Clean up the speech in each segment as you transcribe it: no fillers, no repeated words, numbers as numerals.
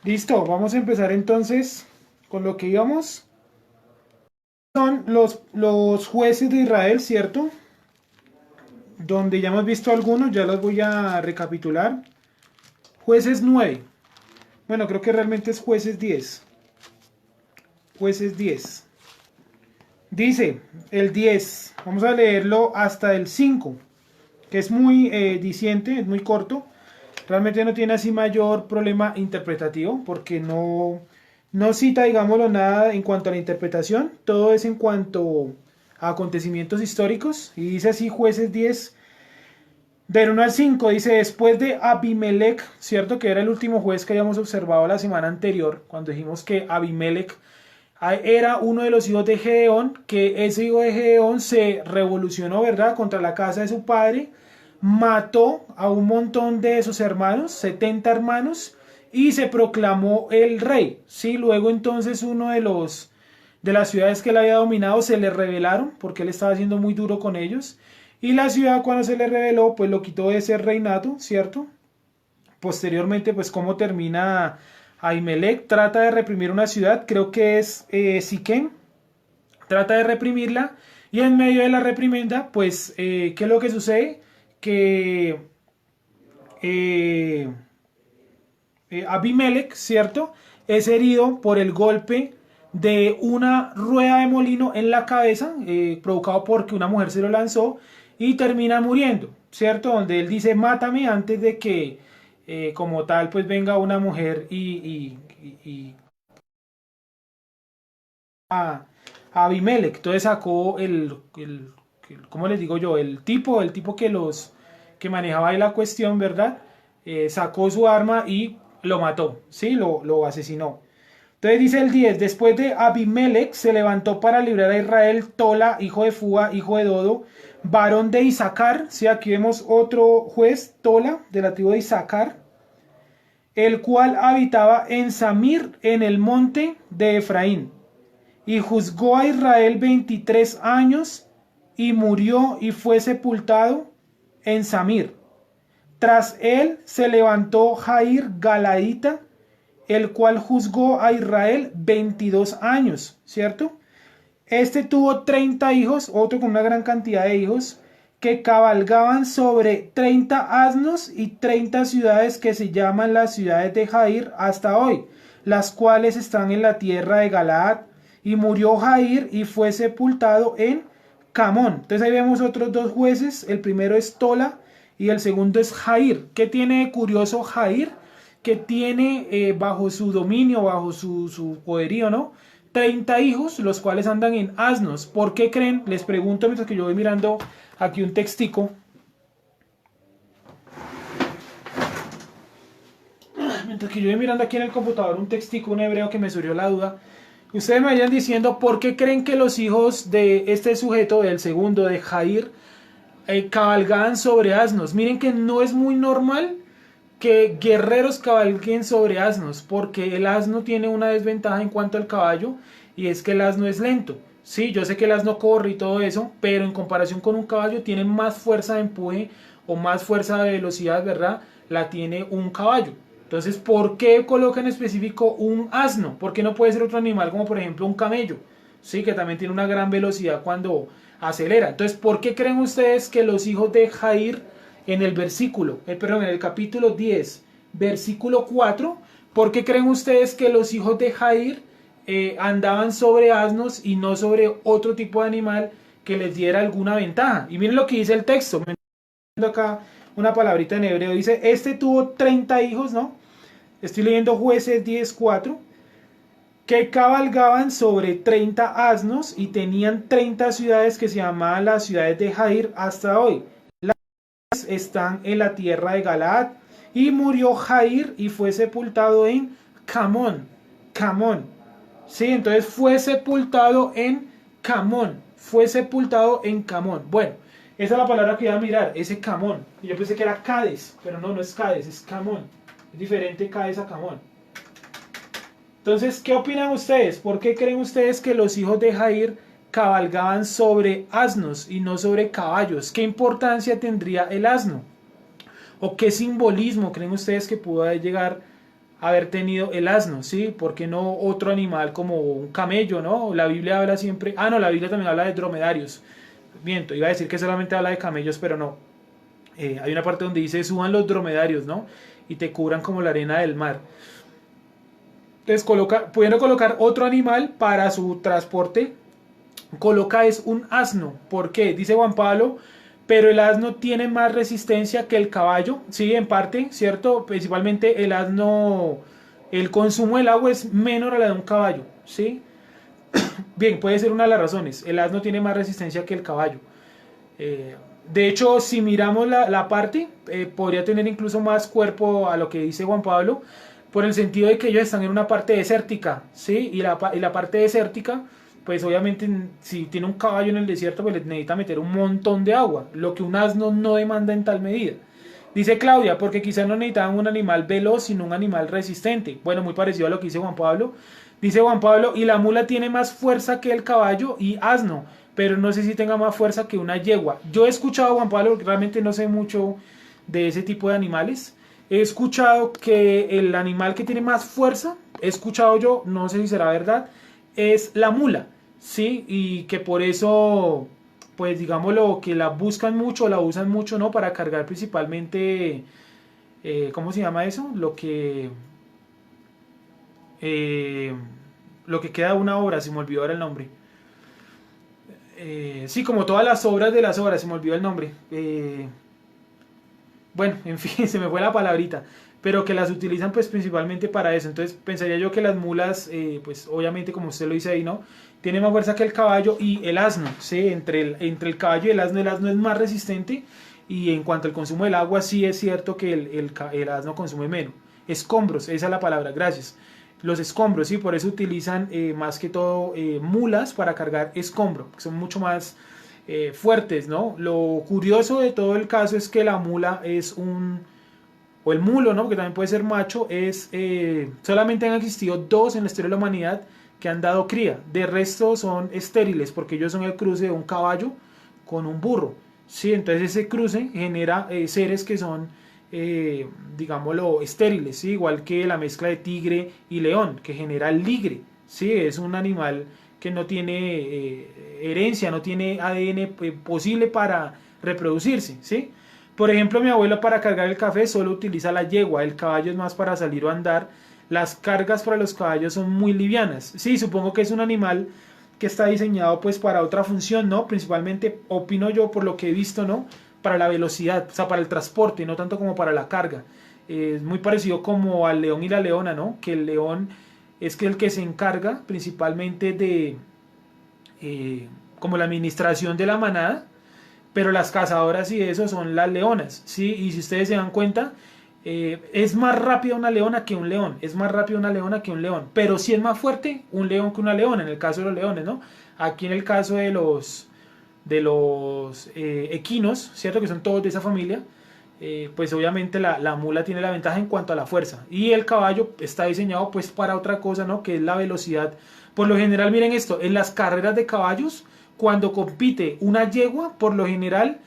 Listo, vamos a empezar entonces con lo que íbamos. Son los jueces de Israel, ¿cierto? Donde ya hemos visto algunos, ya los voy a recapitular. Jueces 9. Bueno, creo que realmente es jueces 10. Jueces 10. Dice el 10. Vamos a leerlo hasta el 5, que es muy diciente, es muy corto. Realmente no tiene así mayor problema interpretativo, porque no cita, digámoslo, nada en cuanto a la interpretación. Todo es en cuanto a acontecimientos históricos. Y dice así, jueces 10, del 1 al 5, dice, después de Abimelech, ¿cierto? Que era el último juez que habíamos observado la semana anterior, cuando dijimos que Abimelech era uno de los hijos de Gedeón, que ese hijo de Gedeón se revolucionó, ¿verdad?, contra la casa de su padre, mató a un montón de sus hermanos, 70 hermanos, y se proclamó el rey. Sí, luego entonces uno de las ciudades que él había dominado se le rebelaron, porque él estaba siendo muy duro con ellos, y la ciudad cuando se le rebeló, pues lo quitó de ese reinato, ¿cierto? Posteriormente, pues cómo termina Ahimelech, trata de reprimir una ciudad, creo que es Siquem, trata de reprimirla, y en medio de la reprimenda, pues, ¿qué es lo que sucede? Que eh, Abimelech, ¿cierto? Es herido por el golpe de una rueda de molino en la cabeza, provocado porque una mujer se lo lanzó, y termina muriendo, ¿cierto? Donde él dice, mátame antes de que, como tal, pues venga una mujer y a Abimelech. Entonces sacó ¿cómo les digo yo? El tipo que manejaba ahí la cuestión, ¿verdad? Sacó su arma y lo mató, ¿sí? Lo asesinó. Entonces dice el 10, después de Abimelech se levantó para librar a Israel Tola, hijo de Fua, hijo de Dodo, varón de Isaacar, ¿sí? Aquí vemos otro juez, Tola, de la tribu de Isaacar, el cual habitaba en Samir, en el monte de Efraín, y juzgó a Israel 23 años, y murió y fue sepultado en Samir. Tras él se levantó Jair Galaíta, el cual juzgó a Israel 22 años, ¿cierto? Este tuvo 30 hijos, otro con una gran cantidad de hijos, que cabalgaban sobre 30 asnos y 30 ciudades que se llaman las ciudades de Jair hasta hoy, las cuales están en la tierra de Galaad. Y murió Jair y fue sepultado en Camón. Entonces ahí vemos otros dos jueces, el primero es Tola y el segundo es Jair. ¿Qué tiene de curioso Jair? Que tiene bajo su dominio, bajo su poderío, ¿no? 30 hijos, los cuales andan en asnos. ¿Por qué creen? Les pregunto mientras que yo voy mirando aquí un textico. Mientras que yo voy mirando aquí en el computador un textico, un hebreo que me surgió la duda. Ustedes me vayan diciendo por qué creen que los hijos de este sujeto, del segundo, de Jair, cabalgaban sobre asnos. Miren que no es muy normal que guerreros cabalguen sobre asnos, porque el asno tiene una desventaja en cuanto al caballo, y es que el asno es lento. Sí, yo sé que el asno corre y todo eso, pero en comparación con un caballo tiene más fuerza de empuje o más fuerza de velocidad, ¿verdad? La tiene un caballo. Entonces, ¿por qué coloca en específico un asno? ¿Por qué no puede ser otro animal como por ejemplo un camello? Sí, que también tiene una gran velocidad cuando acelera. Entonces, ¿por qué creen ustedes que los hijos de Jair en el versículo, perdón, en el capítulo 10, versículo 4, ¿por qué creen ustedes que los hijos de Jair andaban sobre asnos y no sobre otro tipo de animal que les diera alguna ventaja? Y miren lo que dice el texto. Me estoy leyendo acá una palabrita en hebreo. Dice, este tuvo 30 hijos, ¿no? Estoy leyendo Jueces 10:4, que cabalgaban sobre 30 asnos y tenían 30 ciudades que se llamaban las ciudades de Jair hasta hoy. Están en la tierra de Galaad. Y murió Jair y fue sepultado en Camón. Camón. Sí, entonces fue sepultado en Camón. Fue sepultado en Camón. Bueno, esa es la palabra que iba a mirar, ese Camón. Yo pensé que era Cades, pero no es Cades, es Camón. Es diferente Cades a Camón. Entonces, ¿qué opinan ustedes? ¿Por qué creen ustedes que los hijos de Jair cabalgaban sobre asnos y no sobre caballos? ¿Qué importancia tendría el asno? ¿O qué simbolismo creen ustedes que pudo llegar haber tenido el asno, ¿sí? ¿Por qué no otro animal como un camello, ¿no? La Biblia habla siempre, no, la Biblia también habla de dromedarios. Miento, iba a decir que solamente habla de camellos, pero no. Hay una parte donde dice suban los dromedarios, ¿no? Y te cubran como la arena del mar. Entonces pudiendo colocar otro animal para su transporte, coloca es un asno. ¿Por qué? Dice Juan Pablo, pero el asno tiene más resistencia que el caballo. Sí, en parte, ¿cierto? Principalmente el asno, el consumo del agua es menor a la de un caballo, ¿sí? Bien, puede ser una de las razones. El asno tiene más resistencia que el caballo. Eh, de hecho, si miramos la parte, podría tener incluso más cuerpo a lo que dice Juan Pablo, por el sentido de que ellos están en una parte desértica, ¿sí? Y la parte desértica, pues obviamente si tiene un caballo en el desierto, pues necesita meter un montón de agua, lo que un asno no demanda en tal medida. Dice Claudia, porque quizás no necesitaban un animal veloz, sino un animal resistente. Bueno, muy parecido a lo que dice Juan Pablo. Dice Juan Pablo, y la mula tiene más fuerza que el caballo y asno, pero no sé si tenga más fuerza que una yegua. Yo he escuchado a Juan Pablo, realmente no sé mucho de ese tipo de animales. He escuchado que el animal que tiene más fuerza, he escuchado yo, no sé si será verdad, es la mula, ¿sí? Y que por eso, pues digámoslo, que la buscan mucho, la usan mucho, ¿no? Para cargar principalmente, ¿cómo se llama eso? Eh, lo que queda de una obra, se me olvidó ahora el nombre. Sí, como todas las obras de las obras, se me olvidó el nombre. Bueno, en fin, se me fue la palabrita. Pero que las utilizan pues principalmente para eso. Entonces pensaría yo que las mulas, pues obviamente como usted lo dice ahí, ¿no? Tienen más fuerza que el caballo y el asno, ¿sí? Entre el caballo y el asno es más resistente. Y en cuanto al consumo del agua, sí es cierto que el asno consume menos. Escombros, esa es la palabra, gracias. Los escombros, sí, por eso utilizan más que todo mulas para cargar escombro, que son mucho más fuertes, ¿no? Lo curioso de todo el caso es que la mula o el mulo, ¿no? Porque también puede ser macho, solamente han existido dos en la historia de la humanidad que han dado cría. De resto son estériles, porque ellos son el cruce de un caballo con un burro, ¿sí? Entonces ese cruce genera seres que son digámoslo, estériles, ¿sí? Igual que la mezcla de tigre y león, que genera el ligre, ¿sí? Es un animal que no tiene herencia, no tiene ADN posible para reproducirse, ¿sí? Por ejemplo, mi abuelo para cargar el café solo utiliza la yegua, el caballo es más para salir o andar. Las cargas para los caballos son muy livianas. Sí, supongo que es un animal que está diseñado pues para otra función, ¿no? Principalmente, opino yo por lo que he visto, ¿no? Para la velocidad, o sea, para el transporte, no tanto como para la carga. Es muy parecido como al león y la leona, ¿no? Que el león es que el que se encarga principalmente de como la administración de la manada, pero las cazadoras y eso son las leonas, ¿sí? Y si ustedes se dan cuenta, es más rápida una leona que un león, es más rápida una leona que un león, pero sí es más fuerte un león que una leona, en el caso de los leones, ¿no? Aquí en el caso de los equinos, ¿cierto? Que son todos de esa familia, pues obviamente la mula tiene la ventaja en cuanto a la fuerza y el caballo está diseñado pues para otra cosa, ¿no? Que es la velocidad. Por lo general, miren esto, en las carreras de caballos, cuando compite una yegua, por lo general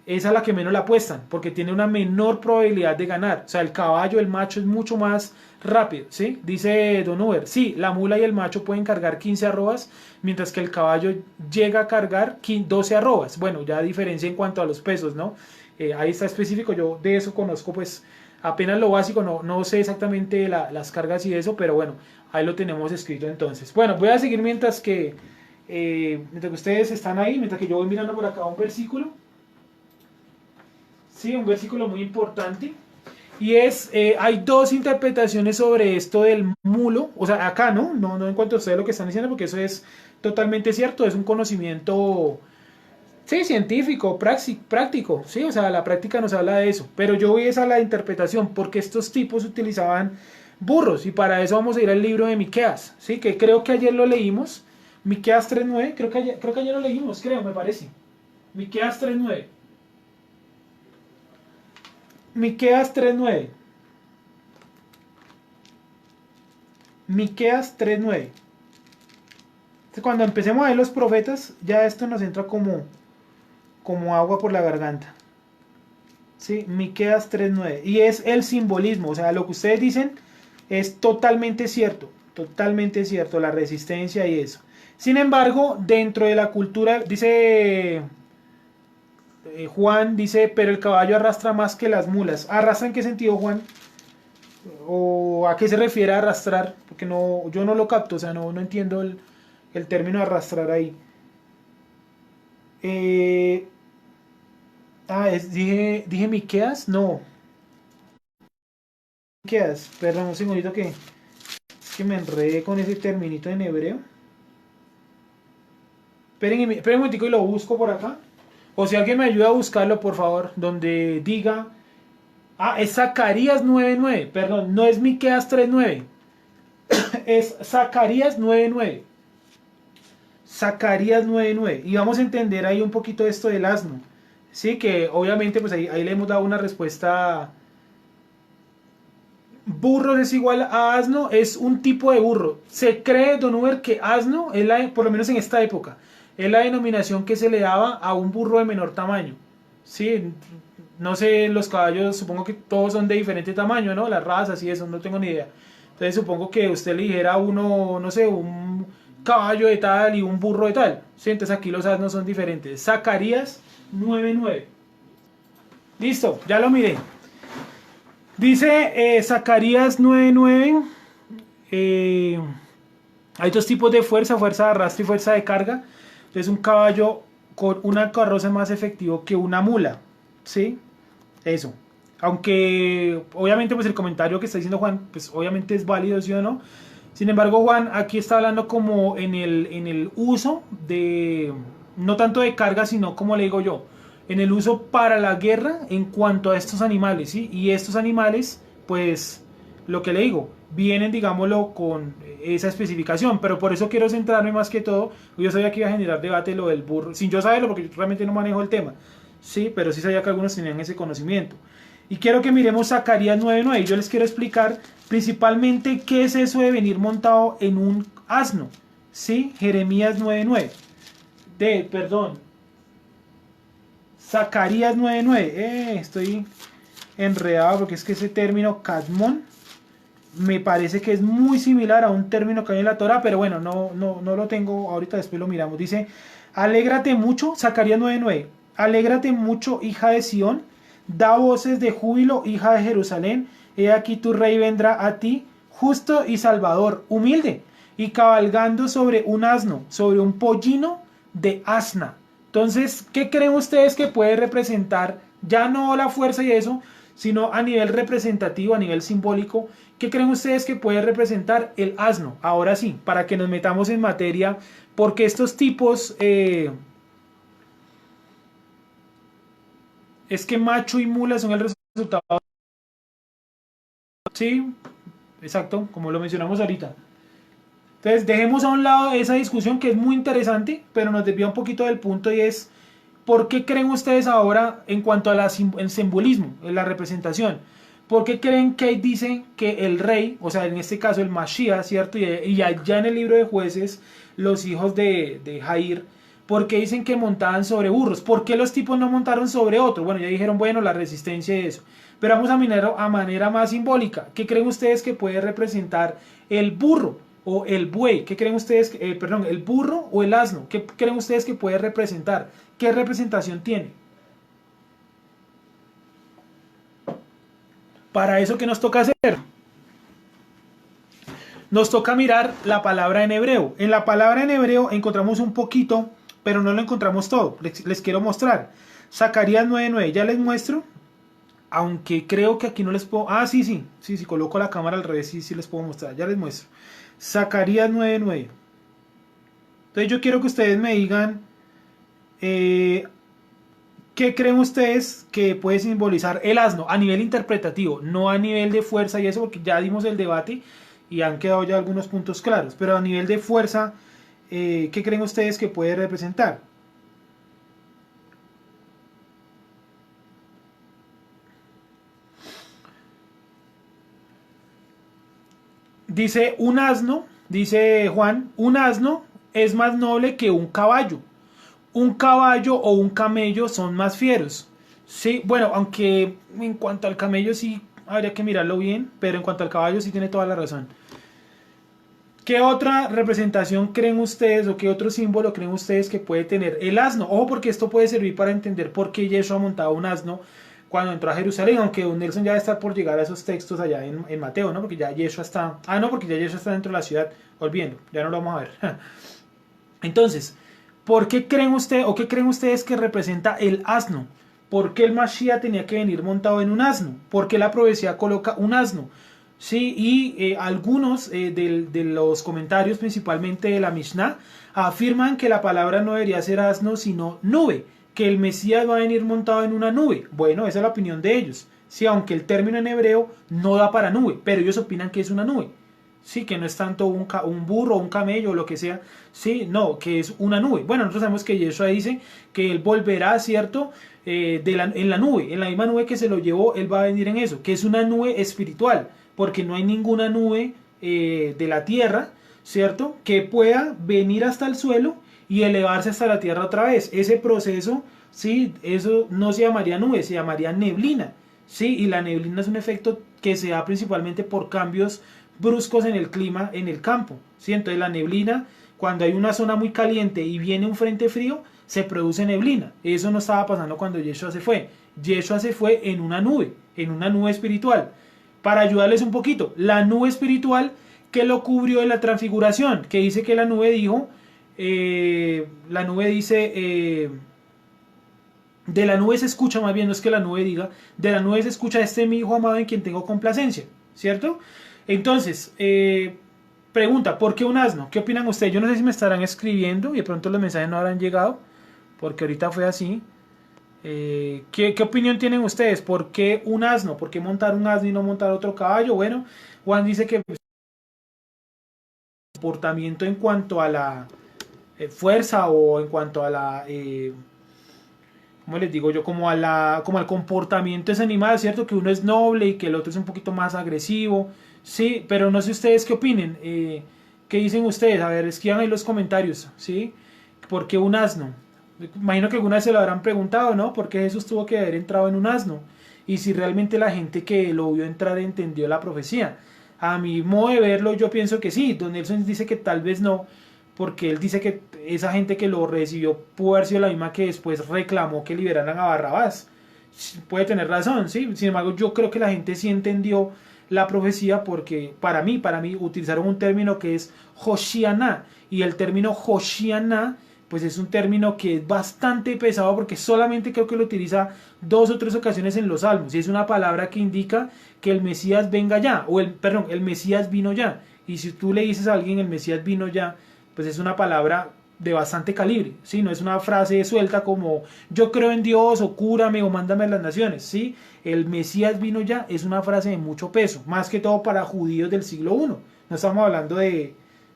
es a la que menos la apuestan, porque tiene una menor probabilidad de ganar. O sea, el caballo, el macho es mucho más rápido, ¿sí? Dice Don Uber, sí, la mula y el macho pueden cargar 15 arrobas, mientras que el caballo llega a cargar 12 arrobas. Bueno, ya diferencia en cuanto a los pesos, ¿no? Ahí está específico, yo de eso conozco pues apenas lo básico, no sé exactamente las cargas y eso, pero bueno, ahí lo tenemos escrito entonces. Bueno, voy a seguir mientras que ustedes están ahí, mientras que yo voy mirando por acá un versículo. Sí, un versículo muy importante. Y hay dos interpretaciones sobre esto del mulo. O sea, acá, ¿no? No en cuanto a ustedes lo que están diciendo, porque eso es totalmente cierto. Es un conocimiento, sí, científico, práctico. Sí, o sea, la práctica nos habla de eso. Pero yo voy a la interpretación, porque estos tipos utilizaban burros. Y para eso vamos a ir al libro de Miqueas, ¿sí? Que creo que ayer lo leímos. Miqueas 3.9, creo que ayer lo leímos, me parece. Miqueas 3.9. Miqueas 3.9. Miqueas 3.9. Cuando empecemos a ver los profetas, ya esto nos entra como agua por la garganta. ¿Sí? Miqueas 3.9. Y es el simbolismo, o sea, lo que ustedes dicen, Es totalmente cierto, la resistencia y eso. Sin embargo, dentro de la cultura, dice Juan, dice, pero el caballo arrastra más que las mulas. ¿Arrastra en qué sentido, Juan? ¿O a qué se refiere a arrastrar? Porque no, yo no lo capto, o sea, no entiendo el término arrastrar ahí. Eh, dije Miqueas, no, Miqueas, perdón, un segundito que es que me enredé con ese terminito en hebreo. Esperen un momentico y lo busco por acá. O si alguien me ayuda a buscarlo, por favor, donde diga... Ah, es Zacarías 9:9, perdón, no es Miqueas 3:9, es Zacarías 9:9. Zacarías 9:9. Y vamos a entender ahí un poquito esto del asno. Sí, que obviamente pues ahí le hemos dado una respuesta. Burro es igual a asno, es un tipo de burro. Se cree, Don Uber, que asno, es por lo menos en esta época, es la denominación que se le daba a un burro de menor tamaño. Sí, no sé, los caballos supongo que todos son de diferente tamaño, ¿no? Las razas y eso, no tengo ni idea. Entonces supongo que usted le dijera a uno, no sé, un caballo de tal y un burro de tal. Sí, entonces aquí los asnos son diferentes. Zacarías 9:9. Listo, ya lo miré. Dice Zacarías 9:9. eh, hay dos tipos de fuerza, fuerza de arrastre y fuerza de carga. Entonces un caballo con una carroza es más efectivo que una mula. ¿Sí? Eso. Aunque obviamente pues el comentario que está diciendo Juan, pues obviamente es válido, ¿sí o no? Sin embargo, Juan aquí está hablando como en el uso de, no tanto de carga, sino como le digo yo, en el uso para la guerra en cuanto a estos animales, ¿sí? Y estos animales, pues, lo que le digo, vienen, digámoslo, con esa especificación, pero por eso quiero centrarme más que todo, yo sabía que iba a generar debate lo del burro, sin yo saberlo, porque yo realmente no manejo el tema, sí, pero sí sabía que algunos tenían ese conocimiento. Y quiero que miremos Zacarías 9:9. Yo les quiero explicar principalmente qué es eso de venir montado en un asno. ¿Sí? Jeremías 9:9. Perdón. Zacarías 9:9. Estoy enredado porque es que ese término cadmón me parece que es muy similar a un término que hay en la Torah, pero bueno, no lo tengo ahorita, después lo miramos. Dice, alégrate mucho, Zacarías 9:9. Alégrate mucho, hija de Sión. Da voces de júbilo, hija de Jerusalén. He aquí tu rey vendrá a ti, justo y salvador, humilde, y cabalgando sobre un asno, sobre un pollino de asna. Entonces, ¿qué creen ustedes que puede representar? Ya no la fuerza y eso, sino a nivel representativo, a nivel simbólico. ¿Qué creen ustedes que puede representar el asno? Ahora sí, para que nos metamos en materia, porque estos tipos... es que macho y mula son el resultado. Sí, exacto, como lo mencionamos ahorita. Entonces, dejemos a un lado esa discusión que es muy interesante, pero nos desvía un poquito del punto y es, ¿por qué creen ustedes ahora en cuanto a el simbolismo, en la representación? ¿Por qué creen que dicen que el rey, o sea, en este caso el Mashiach, ¿cierto? Y allá en el libro de jueces, los hijos de Jair, ¿por qué dicen que montaban sobre burros? ¿Por qué los tipos no montaron sobre otro? Bueno, ya dijeron, bueno, la resistencia y eso. Pero vamos a manera más simbólica. ¿Qué creen ustedes que puede representar el burro o el buey? ¿Qué creen ustedes, perdón, el burro o el asno? ¿Qué creen ustedes que puede representar? ¿Qué representación tiene? Para eso, ¿qué nos toca hacer? Nos toca mirar la palabra en hebreo. En la palabra en hebreo encontramos un poquito, pero no lo encontramos todo. Les quiero mostrar. Zacarías 9:9. Ya les muestro. Aunque creo que aquí no les puedo... Ah, sí, coloco la cámara al revés, sí les puedo mostrar. Ya les muestro. Zacarías 9:9. Entonces yo quiero que ustedes me digan... ¿qué creen ustedes que puede simbolizar el asno a nivel interpretativo? No a nivel de fuerza y eso, porque ya dimos el debate y han quedado ya algunos puntos claros. Pero a nivel de fuerza, ¿qué creen ustedes que puede representar? Dice un asno, dice Juan, un asno es más noble que un caballo. Un caballo o un camello son más fieros. Sí, bueno, aunque en cuanto al camello sí, habría que mirarlo bien, pero en cuanto al caballo sí tiene toda la razón. ¿Qué otra representación creen ustedes o qué otro símbolo creen ustedes que puede tener el asno? Ojo, porque esto puede servir para entender por qué Yeshua montaba un asno cuando entró a Jerusalén, aunque don Nelson ya debe estar por llegar a esos textos allá en Mateo, ¿no? Porque ya Yeshua está... Ah, no, porque ya Yeshua está dentro de la ciudad, olvídenlo, ya no lo vamos a ver. Entonces, ¿por qué creen ustedes o qué creen ustedes que representa el asno? ¿Por qué el Mashiach tenía que venir montado en un asno? ¿Por qué la profecía coloca un asno? Sí, y algunos de los comentarios, principalmente de la Mishnah, afirman que la palabra no debería ser asno, sino nube, que el Mesías va a venir montado en una nube. Bueno, esa es la opinión de ellos. Sí, aunque el término en hebreo no da para nube, pero ellos opinan que es una nube. Sí, que no es tanto un burro, un camello o lo que sea. Sí, no, que es una nube. Bueno, nosotros sabemos que Yeshua dice que él volverá, ¿cierto? En la nube, en la misma nube que se lo llevó, él va a venir en eso, que es una nube espiritual, porque no hay ninguna nube de la tierra, ¿cierto? Que pueda venir hasta el suelo y elevarse hasta la tierra otra vez. Ese proceso, sí, eso no se llamaría nube, se llamaría neblina. Sí, y la neblina es un efecto que se da principalmente por cambios bruscos en el clima en el campo. ¿Sí? Entonces la neblina, cuando hay una zona muy caliente y viene un frente frío, se produce neblina. Eso no estaba pasando cuando Yeshua se fue. Yeshua se fue en una nube espiritual. Para ayudarles un poquito, la nube espiritual que lo cubrió de la transfiguración, que dice que la nube dijo, la nube dice... de la nube se escucha, más bien no es que la nube diga, de la nube se escucha este mi hijo amado en quien tengo complacencia, ¿cierto? Entonces, pregunta, ¿por qué un asno? ¿Qué opinan ustedes? Yo no sé si me estarán escribiendo y de pronto los mensajes no habrán llegado, porque ahorita fue así. ¿Qué opinión tienen ustedes? ¿Por qué un asno? ¿Por qué montar un asno y no montar otro caballo? Bueno, Juan dice que el comportamiento en cuanto a la fuerza o en cuanto a la... como les digo yo, como al comportamiento de ese animal, ¿cierto? Que uno es noble y que el otro es un poquito más agresivo, sí, pero no sé ustedes qué opinen, qué dicen ustedes, a ver, escriban ahí los comentarios, ¿sí? ¿Por qué un asno? Imagino que alguna vez se lo habrán preguntado, ¿no? ¿Por qué Jesús tuvo que haber entrado en un asno? Y si realmente la gente que lo vio entrar entendió la profecía. A mi modo de verlo, yo pienso que sí. Don Nelson dice que tal vez no, porque él dice que esa gente que lo recibió pudo haber sido la misma que después reclamó que liberaran a Barrabás. Puede tener razón, ¿sí? Sin embargo, yo creo que la gente sí entendió la profecía porque para mí, utilizaron un término que es Hoshianá. Y el término Hoshianá, pues es un término que es bastante pesado porque solamente creo que lo utiliza 2 o 3 ocasiones en los Salmos. Y es una palabra que indica que el Mesías venga ya, o el Mesías vino ya. Y si tú le dices a alguien el Mesías vino ya, pues es una palabra de bastante calibre, ¿sí? No es una frase suelta como yo creo en Dios o cúrame o mándame a las naciones, ¿sí? El Mesías vino ya es una frase de mucho peso, más que todo para judíos del siglo I. No estamos hablando de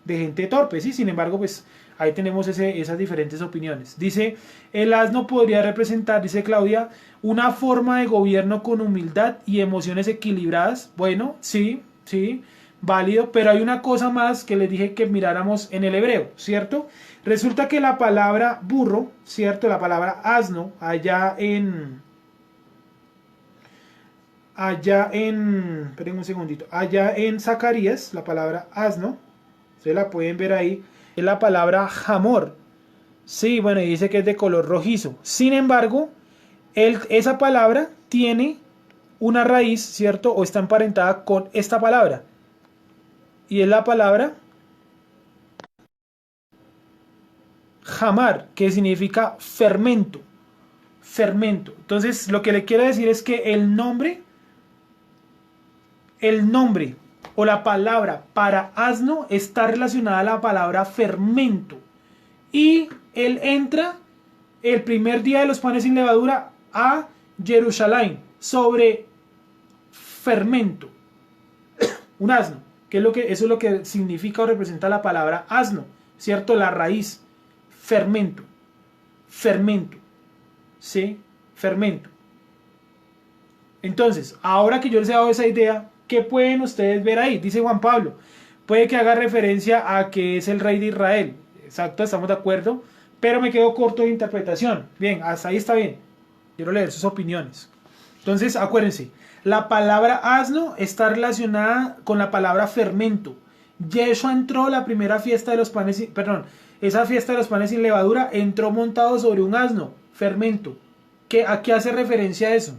gente torpe, ¿sí? Sin embargo, pues ahí tenemos esas diferentes opiniones. Dice, el asno podría representar, dice Claudia, una forma de gobierno con humildad y emociones equilibradas. Bueno, sí, sí, válido, pero hay una cosa más que les dije que miráramos en el hebreo, ¿cierto? Resulta que la palabra burro, ¿cierto? La palabra asno, esperen un segundito, allá en Zacarías, la palabra asno, ustedes la pueden ver ahí, es la palabra jamor. Sí, bueno, y dice que es de color rojizo. Sin embargo, esa palabra tiene una raíz, ¿cierto? O está emparentada con esta palabra. Y es la palabra jamar, que significa fermento. Fermento. Entonces, lo que le quiero decir es que el nombre o la palabra para asno está relacionada a la palabra fermento. Y él entra el primer día de los panes sin levadura a Jerusalén sobre fermento. Un asno, eso es lo que significa o representa la palabra asno, ¿cierto? La raíz, fermento, ¿sí? Fermento. Entonces, ahora que yo les he dado esa idea, ¿qué pueden ustedes ver ahí? Dice Juan Pablo, puede que haga referencia a que es el rey de Israel. Exacto, estamos de acuerdo, pero me quedo corto de interpretación. Bien, hasta ahí está bien. Quiero leer sus opiniones. Entonces, acuérdense, la palabra asno está relacionada con la palabra fermento. Yeshua entró la primera fiesta de los panes, perdón, esa fiesta de los panes sin levadura, entró montado sobre un asno, fermento. ¿A qué hace referencia eso?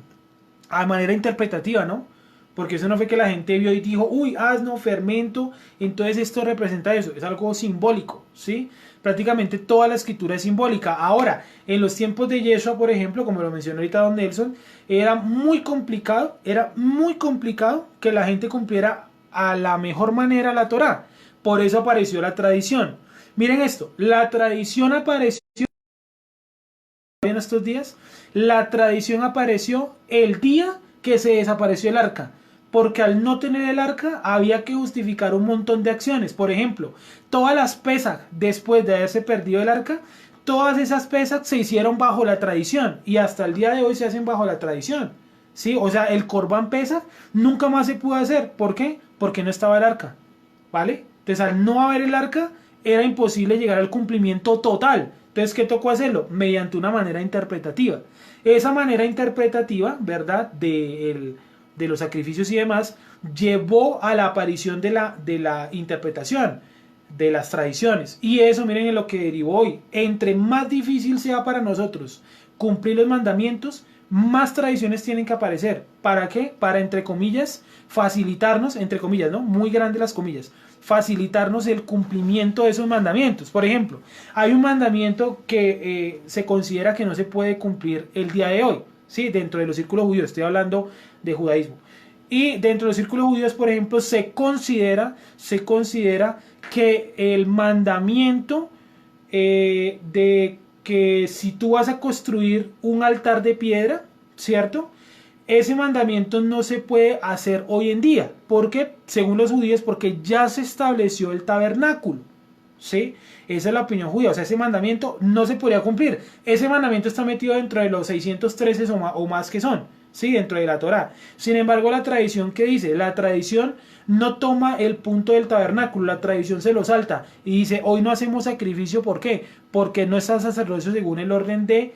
A manera interpretativa, ¿no? Porque eso no fue que la gente vio y dijo, uy, asno, fermento, entonces esto representa eso, es algo simbólico, ¿sí? Prácticamente toda la escritura es simbólica. Ahora, en los tiempos de Yeshua, por ejemplo, como lo mencionó ahorita Don Nelson, era muy complicado que la gente cumpliera a la mejor manera la Torá. Por eso apareció la tradición. Miren esto, la tradición apareció en estos días, la tradición apareció el día que se desapareció el arca. Porque al no tener el arca había que justificar un montón de acciones. Por ejemplo, todas las pesas después de haberse perdido el arca, todas esas pesas se hicieron bajo la tradición y hasta el día de hoy se hacen bajo la tradición. ¿Sí? O sea, el Corbán Pesaj nunca más se pudo hacer. ¿Por qué? Porque no estaba el arca. ¿Vale? Entonces, al no haber el arca, era imposible llegar al cumplimiento total. Entonces, ¿qué tocó hacerlo? Mediante una manera interpretativa. Esa manera interpretativa, ¿verdad? De los sacrificios y demás, llevó a la aparición de la interpretación, de las tradiciones. Y eso, miren en lo que derivó hoy. Entre más difícil sea para nosotros cumplir los mandamientos, más tradiciones tienen que aparecer. ¿Para qué? Para, entre comillas, facilitarnos, entre comillas, ¿no? Muy grandes las comillas, facilitarnos el cumplimiento de esos mandamientos. Por ejemplo, hay un mandamiento que se considera que no se puede cumplir el día de hoy, ¿sí? Dentro de los círculos judíos, estoy hablando de judaísmo. Y dentro de los círculos judíos, por ejemplo, se considera que el mandamiento de que si tú vas a construir un altar de piedra, ¿cierto? Ese mandamiento no se puede hacer hoy en día. ¿Por qué? Según los judíos, porque ya se estableció el tabernáculo. ¿Sí? Esa es la opinión judía. O sea, ese mandamiento no se podría cumplir. Ese mandamiento está metido dentro de los 613 o más que son. ¿Sí? Dentro de la Torá. Sin embargo, la tradición, ¿qué dice? La tradición no toma el punto del tabernáculo. La tradición se lo salta. Y dice, hoy no hacemos sacrificio. ¿Por qué? Porque no está sacerdocio según el orden de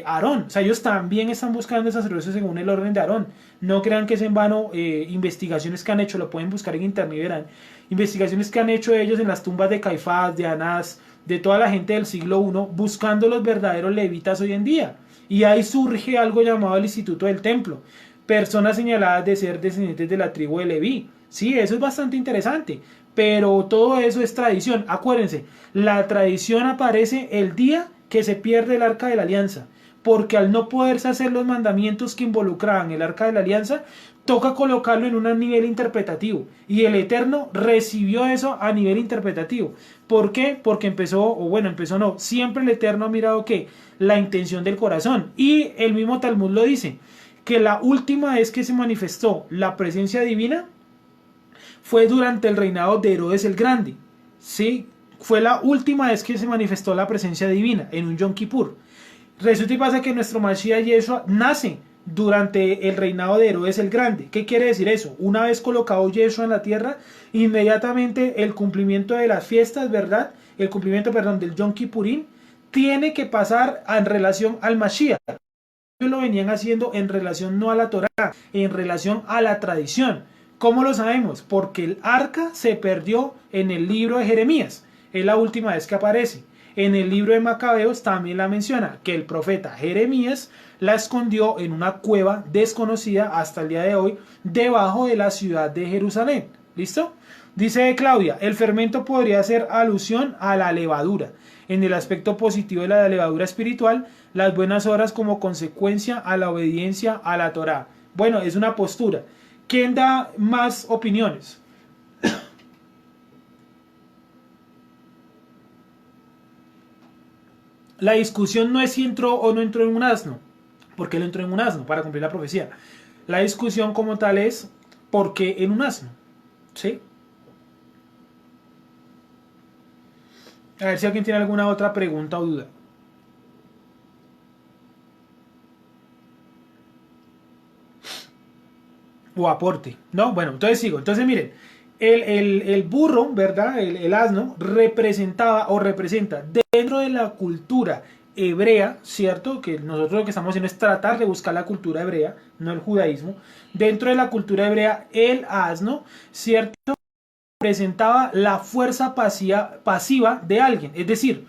Aarón. O sea, ellos también están buscando el sacerdocio según el orden de Aarón. No crean que es en vano. Investigaciones que han hecho, lo pueden buscar en internet y verán. Investigaciones que han hecho ellos en las tumbas de Caifás, de Anás, de toda la gente del siglo I, buscando los verdaderos levitas hoy en día. Y ahí surge algo llamado el Instituto del Templo. Personas señaladas de ser descendientes de la tribu de Leví. Sí, eso es bastante interesante. Pero todo eso es tradición. Acuérdense, la tradición aparece el día que se pierde el Arca de la Alianza. Porque al no poderse hacer los mandamientos que involucraban el Arca de la Alianza, toca colocarlo en un nivel interpretativo. Y el Eterno recibió eso a nivel interpretativo. ¿Por qué? Porque siempre el Eterno ha mirado que la intención del corazón. Y el mismo Talmud lo dice, que la última vez que se manifestó la presencia divina fue durante el reinado de Herodes el Grande. ¿Sí? Fue la última vez que se manifestó la presencia divina en un Yom Kippur. Resulta y pasa que nuestro Mashiach Yeshua nace durante el reinado de Herodes el Grande. ¿Qué quiere decir eso? Una vez colocado Yeshua en la tierra, inmediatamente el cumplimiento de las fiestas, ¿verdad? El cumplimiento, perdón, del Yom Kippurín tiene que pasar en relación al Mashiach. Ellos lo venían haciendo en relación no a la Torá, en relación a la tradición. ¿Cómo lo sabemos? Porque el arca se perdió en el libro de Jeremías. Es la última vez que aparece. En el libro de Macabeos también la menciona, que el profeta Jeremías la escondió en una cueva desconocida hasta el día de hoy, debajo de la ciudad de Jerusalén. ¿Listo? Dice Claudia, el fermento podría hacer alusión a la levadura. En el aspecto positivo de la levadura espiritual, las buenas obras como consecuencia a la obediencia a la Torá. Bueno, es una postura. ¿Quién da más opiniones? La discusión no es si entró o no entró en un asno. ¿Por qué él entró en un asno? Para cumplir la profecía. La discusión como tal es ¿por qué en un asno? ¿Sí? A ver si alguien tiene alguna otra pregunta o duda. O aporte. ¿No? Bueno, entonces sigo. Entonces miren, el burro, ¿verdad? El asno representaba o representa dentro de la cultura hebrea, ¿cierto? Que nosotros lo que estamos haciendo es tratar de buscar la cultura hebrea, no el judaísmo. Dentro de la cultura hebrea, el asno, ¿cierto? Presentaba la fuerza pasiva de alguien. Es decir,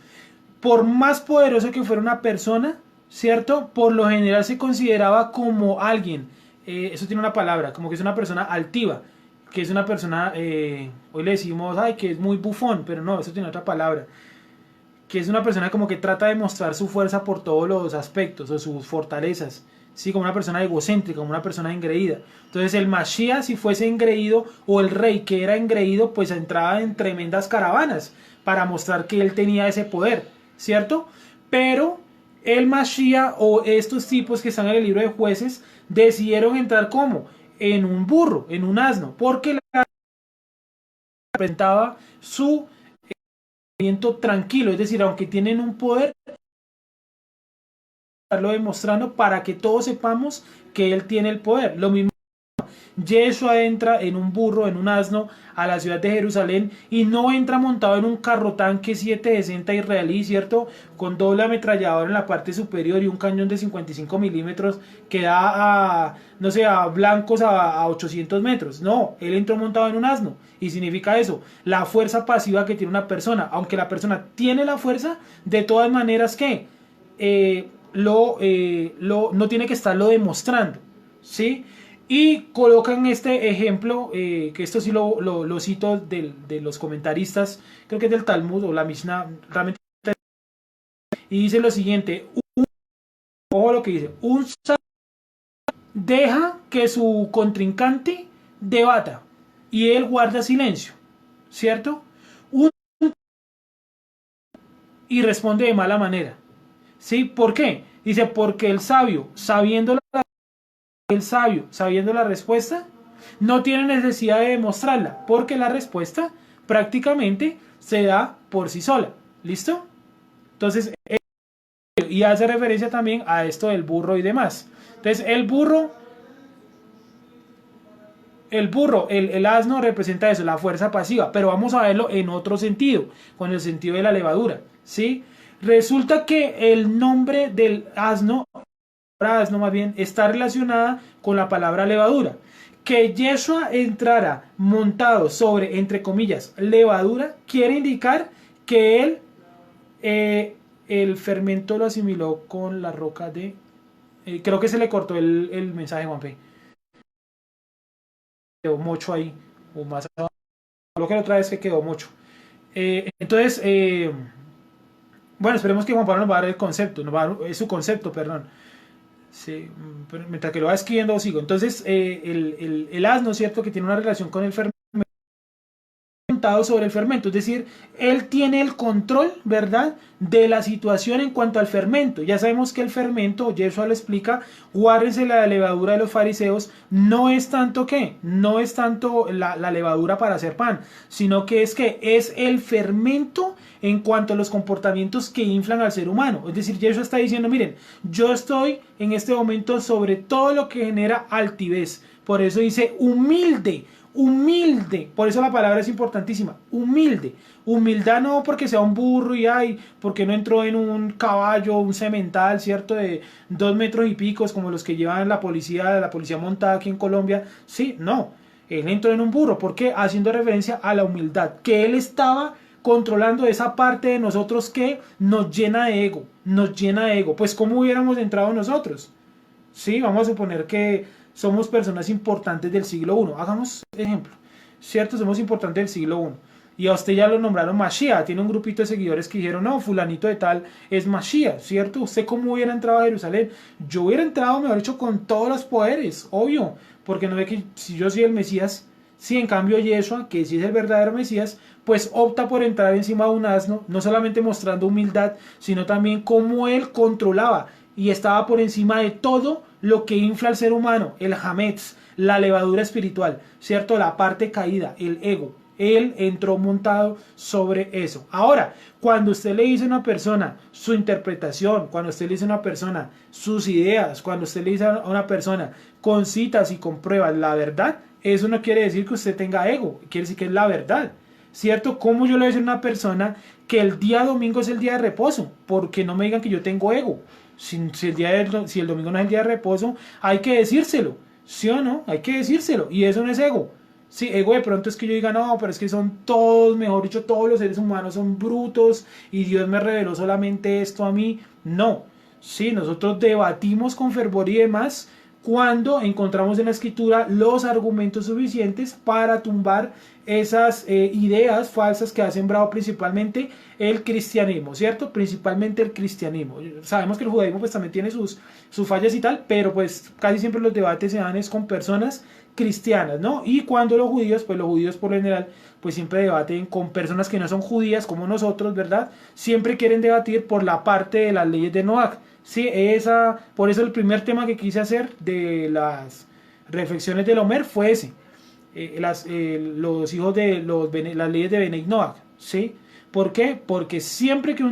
por más poderoso que fuera una persona, ¿cierto? Por lo general se consideraba como alguien, eso tiene una palabra, como que es una persona altiva, que es una persona, hoy le decimos, ay, que es muy bufón, pero no, eso tiene otra palabra, que es una persona como que trata de mostrar su fuerza por todos los aspectos o sus fortalezas, sí, como una persona egocéntrica, como una persona engreída. Entonces el Mashiach, si fuese engreído, o el rey que era engreído, pues entraba en tremendas caravanas para mostrar que él tenía ese poder, ¿cierto? Pero el Mashiach o estos tipos que están en el libro de Jueces decidieron entrar como en un burro, en un asno, porque la representaba su tranquilo, es decir, aunque tienen un poder, estarlo demostrando para que todos sepamos que él tiene el poder. Lo mismo, Yeshua entra en un burro, en un asno, a la ciudad de Jerusalén, y no entra montado en un carro tanque 760 israelí, ¿cierto? Con doble ametrallador en la parte superior y un cañón de 55 milímetros que da a, no sé, a blancos a 800 metros. No, él entró montado en un asno. Y significa eso, la fuerza pasiva que tiene una persona. Aunque la persona tiene la fuerza, de todas maneras que no tiene que estarlo demostrando, ¿sí? Y colocan este ejemplo, que esto sí lo cito de los comentaristas, creo que es del Talmud o la Mishnah, realmente, y dice lo siguiente, ojo lo que dice, un deja que su contrincante debata y él guarda silencio, ¿cierto? Un y responde de mala manera, ¿sí? ¿Por qué? Dice, porque el sabio, sabiendo la respuesta, no tiene necesidad de demostrarla, porque la respuesta prácticamente se da por sí sola. ¿Listo? Entonces, y hace referencia también a esto del burro y demás. Entonces, el asno representa eso, la fuerza pasiva, pero vamos a verlo en otro sentido, con el sentido de la levadura, ¿sí? Resulta que el nombre del asno más bien, está relacionada con la palabra levadura. Que Yeshua entrara montado sobre, entre comillas, levadura, quiere indicar que él, el fermento lo asimiló con la roca de... creo que se le cortó el mensaje, Juanpe. Quedó mucho ahí, o más abajo. Lo que la otra vez que quedó mucho. Entonces, bueno, esperemos que Juan Pablo nos va a dar el concepto, es su concepto, perdón. Sí, pero mientras que lo va escribiendo sigo. Entonces, el asno, ¿cierto? Que tiene una relación con el fermento, montado sobre el fermento, es decir, él tiene el control, ¿verdad?, de la situación en cuanto al fermento. Ya sabemos que el fermento, Yeshua lo explica, guárdense la levadura de los fariseos, no es tanto que, no es tanto la levadura para hacer pan, sino que es el fermento en cuanto a los comportamientos que inflan al ser humano. Es decir, Yeshua está diciendo, miren, yo estoy en este momento sobre todo lo que genera altivez. Por eso dice humilde, humilde, por eso la palabra es importantísima, humilde. Humildad no porque sea un burro y ay, porque no entró en un caballo, un semental, ¿cierto? De 2 metros y picos como los que llevan la policía montada aquí en Colombia. Sí, no, él entró en un burro, porque haciendo referencia a la humildad, que él estaba controlando esa parte de nosotros que nos llena de ego, nos llena de ego. Pues ¿cómo hubiéramos entrado nosotros? Sí, vamos a suponer que somos personas importantes del siglo I. Hagamos ejemplo, ¿cierto? Somos importantes del siglo I. Y a usted ya lo nombraron Mashiach. Tiene un grupito de seguidores que dijeron, no, fulanito de tal es Mashiach, ¿cierto? ¿Usted cómo hubiera entrado a Jerusalén? Yo hubiera entrado, mejor dicho, con todos los poderes, obvio. Porque no ve que si yo soy el Mesías, si en cambio Yeshua, que sí es el verdadero Mesías, pues opta por entrar encima de un asno, no solamente mostrando humildad, sino también cómo él controlaba y estaba por encima de todo lo que infla al ser humano, el hametz, la levadura espiritual, ¿cierto? La parte caída, el ego. Él entró montado sobre eso. Ahora, cuando usted le dice a una persona su interpretación, cuando usted le dice a una persona sus ideas, cuando usted le dice a una persona con citas y con pruebas la verdad, eso no quiere decir que usted tenga ego, quiere decir que es la verdad. ¿cierto? ¿Cómo yo le voy a decir a una persona que el día domingo es el día de reposo? Porque no me digan que yo tengo ego. Si el domingo no es el día de reposo, hay que decírselo, ¿sí o no? Hay que decírselo, y eso no es ego. Sí, ego de pronto es que yo diga, no, pero es que son todos, mejor dicho, todos los seres humanos son brutos y Dios me reveló solamente esto a mí. No, sí, nosotros debatimos con fervor y demás cuando encontramos en la escritura los argumentos suficientes para tumbar esas ideas falsas que ha sembrado principalmente el cristianismo, ¿cierto? Principalmente el cristianismo. Sabemos que el judaísmo pues también tiene sus fallas y tal, pero pues casi siempre los debates se dan es con personas cristianas, ¿no? Y cuando los judíos por lo general, pues siempre debaten con personas que no son judías como nosotros, ¿verdad? Siempre quieren debatir por la parte de las leyes de Noach. Sí, por eso el primer tema que quise hacer de las reflexiones del Homer fue ese. Los hijos de las leyes de Benei Noach, ¿sí? ¿Por qué? Porque siempre que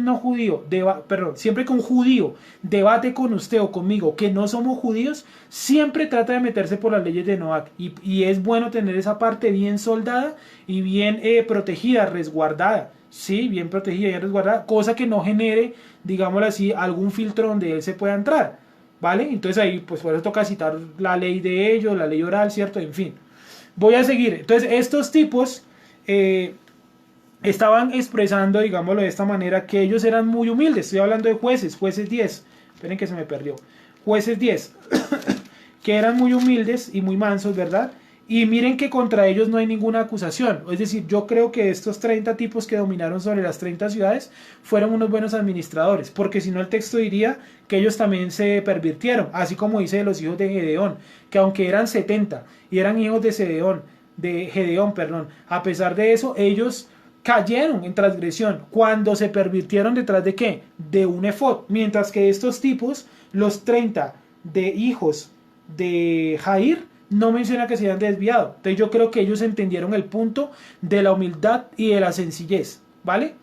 siempre que un judío debate con usted o conmigo que no somos judíos, siempre trata de meterse por las leyes de Noach. Y es bueno tener esa parte bien soldada y bien protegida, resguardada. Sí, bien protegida, bien resguardada, cosa que no genere, digámoslo así, algún filtro donde él se pueda entrar, ¿vale? Entonces ahí, pues por eso toca citar la ley de ellos, la ley oral, ¿cierto? En fin. Voy a seguir. Entonces, estos tipos estaban expresando, digámoslo de esta manera, que ellos eran muy humildes. Estoy hablando de jueces 10. Esperen que se me perdió. Jueces 10. Que eran muy humildes y muy mansos, ¿verdad? Y miren que contra ellos no hay ninguna acusación. Es decir, yo creo que estos 30 tipos que dominaron sobre las 30 ciudades fueron unos buenos administradores, porque si no el texto diría que ellos también se pervirtieron, así como dice de los hijos de Gedeón, que aunque eran 70 y eran hijos de Gedeón, perdón, a pesar de eso ellos cayeron en transgresión cuando se pervirtieron detrás de ¿qué? De un efod, mientras que estos tipos, los 30 de hijos de Jair, no menciona que se hayan desviado. Entonces yo creo que ellos entendieron el punto de la humildad y de la sencillez, ¿vale?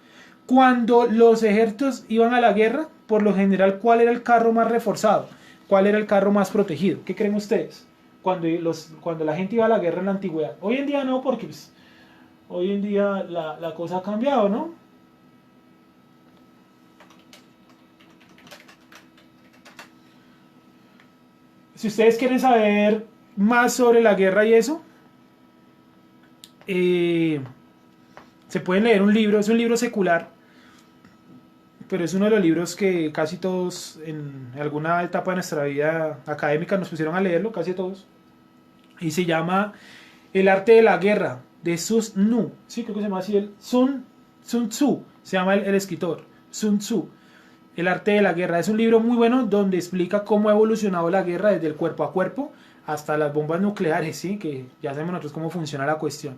Cuando los ejércitos iban a la guerra, por lo general, ¿cuál era el carro más reforzado? ¿Cuál era el carro más protegido? ¿Qué creen ustedes? Cuando la gente iba a la guerra en la antigüedad. Hoy en día no, porque pues, hoy en día la cosa ha cambiado, ¿no? Si ustedes quieren saber más sobre la guerra y eso, se pueden leer un libro, es un libro secular, pero es uno de los libros que casi todos en alguna etapa de nuestra vida académica nos pusieron a leerlo, casi todos, y se llama El arte de la guerra, de Sun Tzu, sí, creo que se llama así, Sun Tzu, se llama el escritor, Sun Tzu. El arte de la guerra es un libro muy bueno donde explica cómo ha evolucionado la guerra desde el cuerpo a cuerpo hasta las bombas nucleares, ¿sí? Que ya sabemos nosotros cómo funciona la cuestión.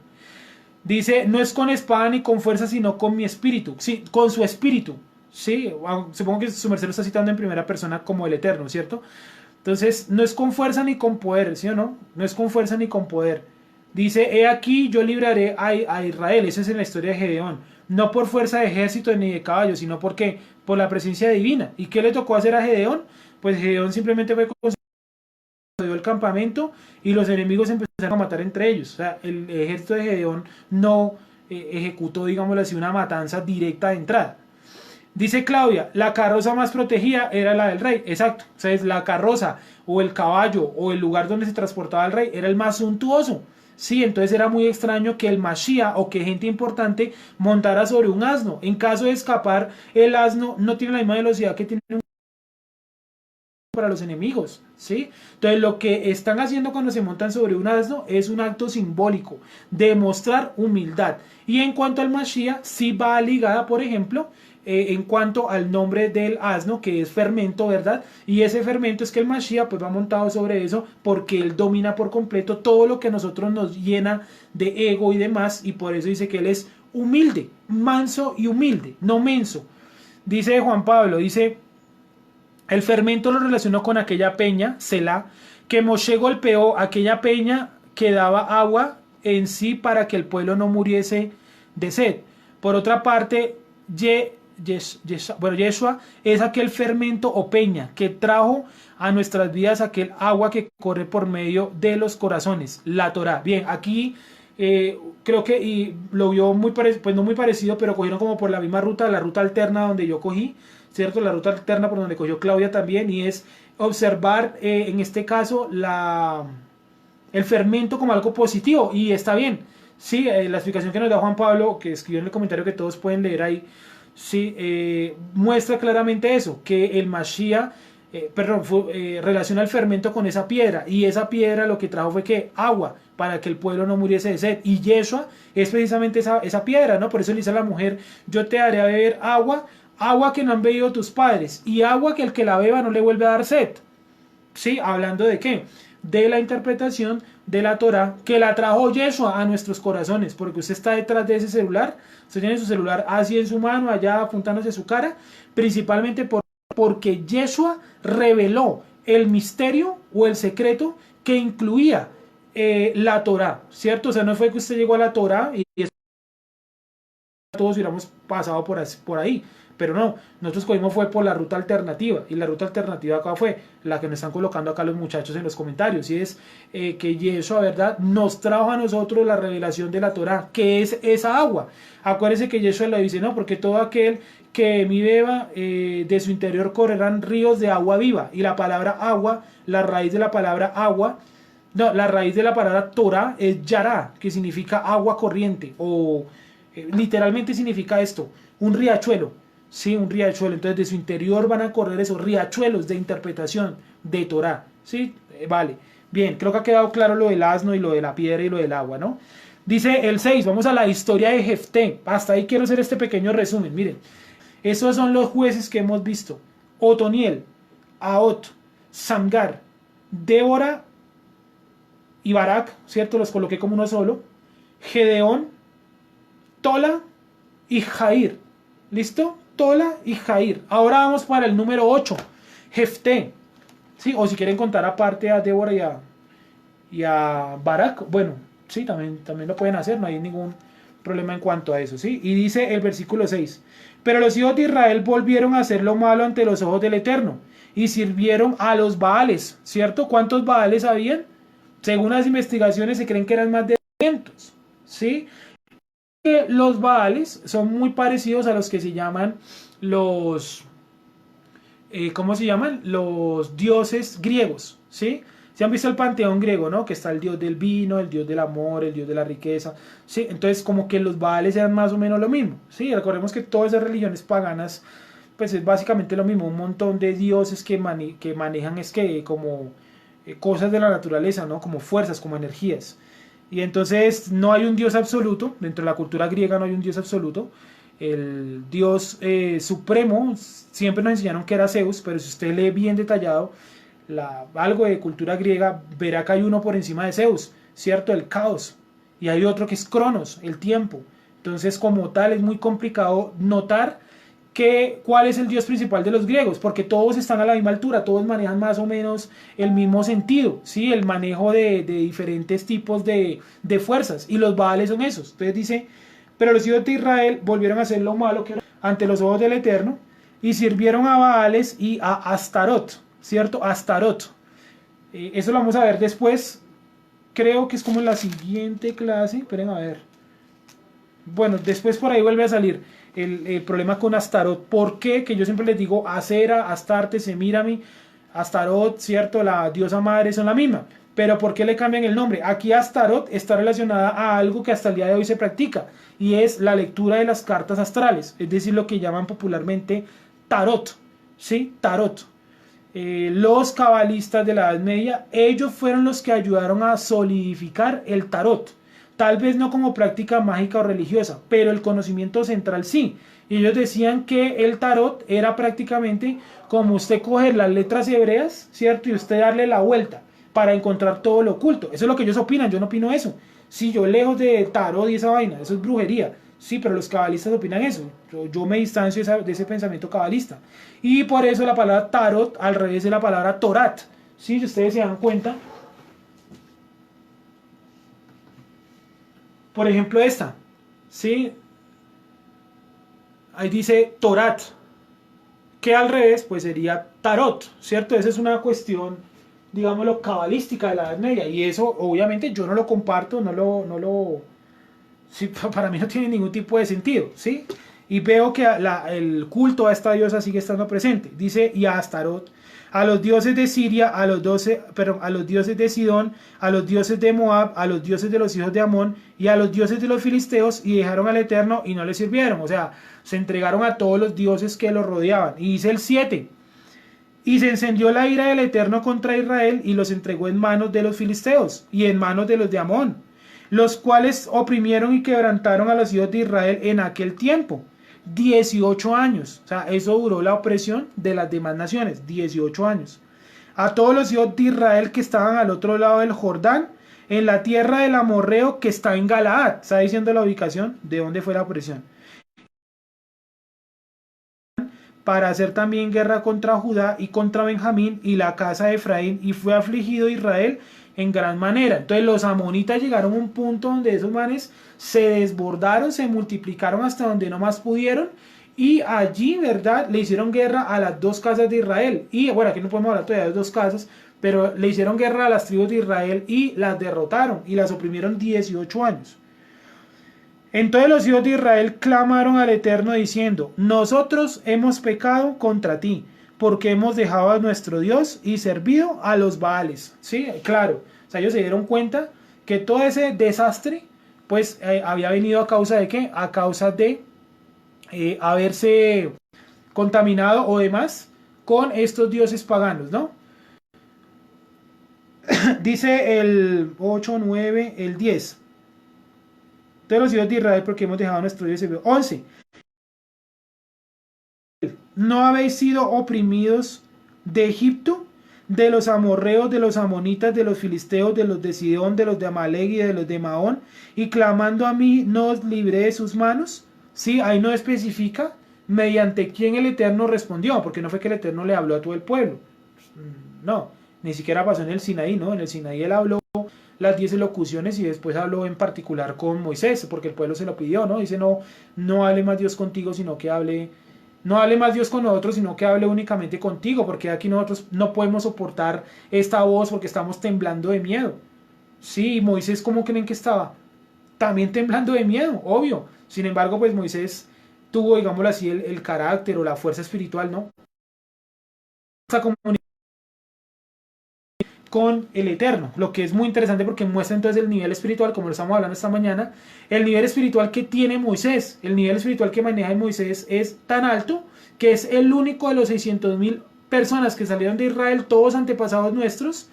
Dice, no es con espada ni con fuerza, sino con mi espíritu, sí, con su espíritu, ¿sí? Supongo que su merced lo está citando en primera persona como el Eterno, ¿cierto? Entonces, no es con fuerza ni con poder, ¿sí o no? No es con fuerza ni con poder. Dice, he aquí yo libraré a Israel, eso es en la historia de Gedeón, no por fuerza de ejército ni de caballos, sino porque por la presencia divina. ¿Y qué le tocó hacer a Gedeón? Pues Gedeón simplemente fue con el campamento y los enemigos empezaron a matar entre ellos. O sea, el ejército de Gedeón no ejecutó, digámoslo así, una matanza directa de entrada. Dice Claudia, la carroza más protegida era la del rey. Exacto. O sea, es la carroza o el caballo o el lugar donde se transportaba el rey era el más suntuoso. Sí, entonces era muy extraño que el Mashiach o que gente importante montara sobre un asno. En caso de escapar, el asno no tiene la misma velocidad que tiene un para los enemigos, ¿sí? Entonces lo que están haciendo cuando se montan sobre un asno es un acto simbólico de mostrar humildad. Y en cuanto al Mashiach, sí va ligada, por ejemplo, en cuanto al nombre del asno, que es fermento, ¿verdad? Y ese fermento es que el Mashiach pues va montado sobre eso porque él domina por completo todo lo que a nosotros nos llena de ego y demás, y por eso dice que él es humilde, manso y humilde, no menso. Dice Juan Pablo, dice, el fermento lo relacionó con aquella peña, Selah, que Moshe golpeó, aquella peña que daba agua en sí para que el pueblo no muriese de sed. Por otra parte, Yeshua es aquel fermento o peña que trajo a nuestras vidas aquel agua que corre por medio de los corazones, la Torah. Bien, aquí creo que y lo vio muy parecido, pues no muy parecido, pero cogieron como por la misma ruta, la ruta alterna donde yo cogí, ¿cierto? La ruta alterna por donde cogió Claudia también, y es observar en este caso el fermento como algo positivo, y está bien. Sí, la explicación que nos da Juan Pablo, que escribió en el comentario que todos pueden leer ahí, sí, muestra claramente eso, que el Mashiach, relaciona el fermento con esa piedra, y esa piedra lo que trajo fue que agua, para que el pueblo no muriese de sed, y Yeshua es precisamente esa piedra, ¿no? Por eso le dice a la mujer, yo te daré a beber agua, agua que no han bebido tus padres, y agua que el que la beba no le vuelve a dar sed. ¿Sí? ¿Hablando de qué? De la interpretación de la Torah que la trajo Yeshua a nuestros corazones, porque usted está detrás de ese celular, usted tiene su celular así en su mano, allá apuntándose a su cara, principalmente porque Yeshua reveló el misterio o el secreto que incluía la Torah, ¿cierto? O sea, no fue que usted llegó a la Torah y todos hubiéramos pasado por ahí, pero no, nosotros cogimos fue por la ruta alternativa, y la ruta alternativa acá fue la que nos están colocando acá los muchachos en los comentarios, y es que Yeshua, ¿verdad?, nos trajo a nosotros la revelación de la Torah, que es esa agua. Acuérdense que Yeshua le dice, no, porque todo aquel que mi beba, de su interior correrán ríos de agua viva, y la palabra agua, la raíz de la palabra agua, no, la raíz de la palabra Torah es Yará, que significa agua corriente, o literalmente significa esto, un riachuelo, ¿sí? Un riachuelo. Entonces de su interior van a correr esos riachuelos de interpretación de Torah, ¿sí? Vale, bien, creo que ha quedado claro lo del asno y lo de la piedra y lo del agua, ¿no? Dice el 6, vamos a la historia de Jefté. Hasta ahí quiero hacer este pequeño resumen. Miren, esos son los jueces que hemos visto: Otoniel, Aot, Samgar, Débora y Barak, ¿cierto? Los coloqué como uno solo. Gedeón, Tola y Jair. ¿Listo? Tola y Jair. Ahora vamos para el número 8, Jefté. ¿Sí? O si quieren contar aparte a Débora y a Barak, bueno, sí, también lo pueden hacer, no hay ningún problema en cuanto a eso, ¿sí? Y dice el versículo 6, pero los hijos de Israel volvieron a hacer lo malo ante los ojos del Eterno y sirvieron a los Baales, ¿cierto? ¿Cuántos Baales habían? Según las investigaciones se creen que eran más de 200, ¿sí? Los Baales son muy parecidos a los que se llaman los, ¿cómo se llaman? Los dioses griegos, ¿sí? Se han visto el panteón griego, ¿no? Que está el dios del vino, el dios del amor, el dios de la riqueza, ¿sí? Entonces como que los Baales eran más o menos lo mismo, ¿sí? Recordemos que todas esas religiones paganas, pues es básicamente lo mismo, un montón de dioses que manejan como cosas de la naturaleza, ¿no? Como fuerzas, como energías. Y entonces no hay un dios absoluto, dentro de la cultura griega no hay un dios absoluto. El dios supremo, siempre nos enseñaron que era Zeus, pero si usted lee bien detallado algo de cultura griega, verá que hay uno por encima de Zeus, ¿cierto? El caos. Y hay otro que es Cronos, el tiempo. Entonces como tal es muy complicado notar cuál es el dios principal de los griegos, porque todos están a la misma altura, todos manejan más o menos el mismo sentido, ¿sí? El manejo de diferentes tipos de fuerzas, y los Baales son esos. Entonces dice, pero los hijos de Israel volvieron a hacer lo malo que ante los ojos del Eterno, y sirvieron a Baales y a Astarot, ¿cierto? Astarot. Eso lo vamos a ver después, creo que es como en la siguiente clase, esperen a ver. Bueno, después por ahí vuelve a salir el problema con Astarot. ¿Por qué? Que yo siempre les digo, Acera, Astarte, Semírami, Astarot, ¿cierto? La diosa madre son la misma. Pero ¿por qué le cambian el nombre? Aquí Astarot está relacionada a algo que hasta el día de hoy se practica, y es la lectura de las cartas astrales, es decir, lo que llaman popularmente Tarot, ¿sí? Tarot. Los cabalistas de la Edad Media, ellos fueron los que ayudaron a solidificar el Tarot. Tal vez no como práctica mágica o religiosa, pero el conocimiento central sí. Y ellos decían que el tarot era prácticamente como usted coger las letras hebreas, ¿cierto? Y usted darle la vuelta para encontrar todo lo oculto. Eso es lo que ellos opinan, yo no opino eso. Sí, yo lejos de tarot y esa vaina, eso es brujería. Sí, pero los cabalistas opinan eso. Yo me distancio de ese pensamiento cabalista. Y por eso la palabra tarot al revés de la palabra torat. Sí, si ustedes se dan cuenta. Por ejemplo esta, ¿sí? Ahí dice Torat, que al revés pues sería Tarot, ¿cierto? Esa es una cuestión digámoslo, cabalística de la Edad Media. Y eso, obviamente, yo no lo comparto, sí, para mí no tiene ningún tipo de sentido, ¿sí? Y veo que el culto a esta diosa sigue estando presente. Dice, y a Astarot, a los dioses de Siria, a los dioses de Sidón, a los dioses de Moab, a los dioses de los hijos de Amón y a los dioses de los filisteos, y dejaron al Eterno y no le sirvieron. O sea, se entregaron a todos los dioses que los rodeaban. Y dice el 7, y se encendió la ira del Eterno contra Israel y los entregó en manos de los filisteos y en manos de los de Amón, los cuales oprimieron y quebrantaron a los hijos de Israel en aquel tiempo. 18 años. O sea, eso duró la opresión de las demás naciones. 18 años. A todos los hijos de Israel que estaban al otro lado del Jordán, en la tierra del amorreo que está en Galaad. Está diciendo la ubicación de dónde fue la opresión. Para hacer también guerra contra Judá y contra Benjamín y la casa de Efraín, y fue afligido Israel en gran manera. Entonces los amonitas llegaron a un punto donde esos manes se desbordaron, se multiplicaron hasta donde no más pudieron, y allí, ¿verdad?, le hicieron guerra a las dos casas de Israel. Y bueno, aquí no podemos hablar todavía de dos casas, pero le hicieron guerra a las tribus de Israel y las derrotaron y las oprimieron 18 años. Entonces los hijos de Israel clamaron al Eterno diciendo, nosotros hemos pecado contra ti, porque hemos dejado a nuestro Dios y servido a los Baales. Sí, claro, o sea, ellos se dieron cuenta que todo ese desastre, pues había venido a causa de ¿qué? A causa de haberse contaminado o demás con estos dioses paganos, ¿no? Dice el 8, 9, el 10. De los hijos de Israel, porque hemos dejado nuestro Dios. 11. ¿No habéis sido oprimidos de Egipto? De los amorreos, de los amonitas, de los filisteos, de los de Sidón, de los de Amalek y de los de Maón, y clamando a mí, ¿no os libré de sus manos? Sí, ahí no especifica mediante quién el Eterno respondió, porque no fue que el Eterno le habló a todo el pueblo. No, ni siquiera pasó en el Sinaí, ¿no? En el Sinaí él habló las 10 elocuciones y después habló en particular con Moisés, porque el pueblo se lo pidió, ¿no? Dice, no, no hable más Dios contigo, sino que hable, no hable más Dios con nosotros, sino que hable únicamente contigo, porque aquí nosotros no podemos soportar esta voz porque estamos temblando de miedo. Sí, Moisés, ¿cómo creen que estaba? También temblando de miedo, obvio. Sin embargo, pues Moisés tuvo, digámoslo así, el carácter o la fuerza espiritual, ¿no? Esa comunicación con el Eterno, lo que es muy interesante porque muestra entonces el nivel espiritual, como lo estamos hablando esta mañana, el nivel espiritual que tiene Moisés, el nivel espiritual que maneja Moisés es tan alto que es el único de los 600,000 personas que salieron de Israel, todos antepasados nuestros,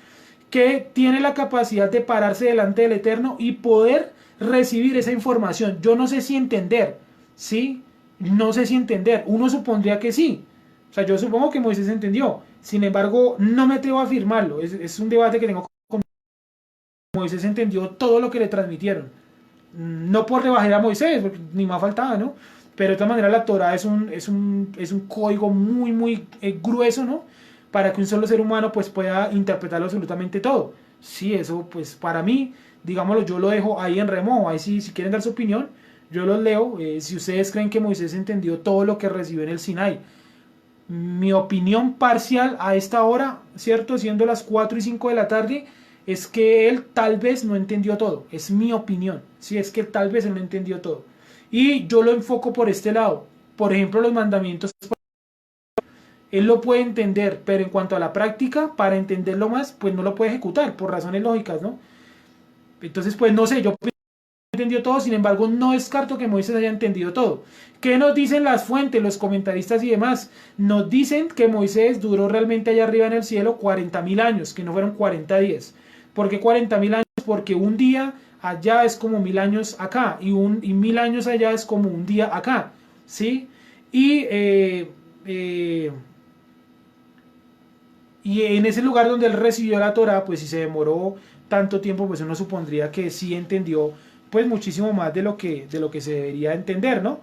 que tiene la capacidad de pararse delante del Eterno y poder recibir esa información. Yo no sé si entender, ¿sí? No sé si entender, uno supondría que sí, o sea, yo supongo que Moisés entendió. Sin embargo, no me atrevo a afirmarlo. Es un debate que tengo con Moisés. Entendió todo lo que le transmitieron. No por rebajar a Moisés, porque ni más faltaba, ¿no? Pero de todas maneras la Torah es un código muy, muy grueso, ¿no? Para que un solo ser humano pues pueda interpretarlo absolutamente todo. Sí, eso pues para mí, digámoslo, yo lo dejo ahí en remojo. Ahí sí, si quieren dar su opinión, yo los leo. Si ustedes creen que Moisés entendió todo lo que recibió en el Sinai, mi opinión parcial a esta hora, ¿cierto? Siendo las 4 y 5 de la tarde, es que él tal vez no entendió todo. Es mi opinión. Sí, es que tal vez él no entendió todo. Y yo lo enfoco por este lado. Por ejemplo, los mandamientos. Él lo puede entender, pero en cuanto a la práctica, para entenderlo más, pues no lo puede ejecutar, por razones lógicas, ¿no? Entonces, pues no sé, yo entendió todo, sin embargo no descarto que Moisés haya entendido todo. ¿Qué nos dicen las fuentes, los comentaristas y demás? Nos dicen que Moisés duró realmente allá arriba en el cielo 40,000 años, que no fueron 40 días. ¿Por qué 40,000 años? Porque un día allá es como 1000 años acá, y 1000 años allá es como un día acá, ¿sí? Y en ese lugar donde él recibió la Torah, pues si se demoró tanto tiempo, pues uno supondría que sí entendió pues muchísimo más de lo que se debería entender, ¿no?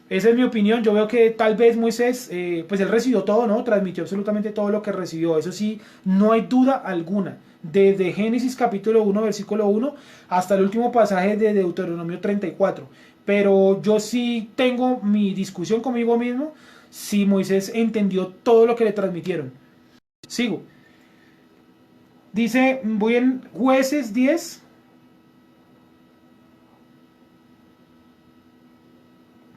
Esa es mi opinión. Yo veo que tal vez Moisés, pues él recibió todo, ¿no? Transmitió absolutamente todo lo que recibió. Eso sí, no hay duda alguna. Desde Génesis capítulo 1, versículo 1, hasta el último pasaje de Deuteronomio 34. Pero yo sí tengo mi discusión conmigo mismo si Moisés entendió todo lo que le transmitieron. Sigo. Dice, voy en Jueces 10,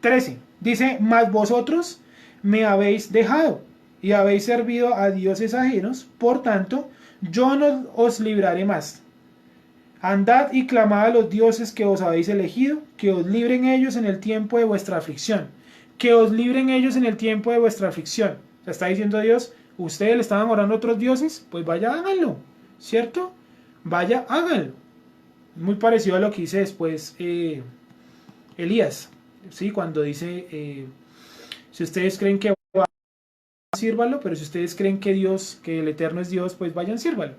13. Dice, mas vosotros me habéis dejado y habéis servido a dioses ajenos, por tanto, yo no os libraré más. Andad y clamad a los dioses que os habéis elegido, que os libren ellos en el tiempo de vuestra aflicción. Que os libren ellos en el tiempo de vuestra aflicción. O sea, está diciendo Dios, ustedes le estaban orando a otros dioses, pues vaya, háganlo, ¿cierto? Vaya, háganlo. Muy parecido a lo que dice después Elías, ¿sí? Cuando dice, si ustedes creen que sírvalo, pero si ustedes creen que Dios, que el Eterno es Dios, pues vayan, sírvalo.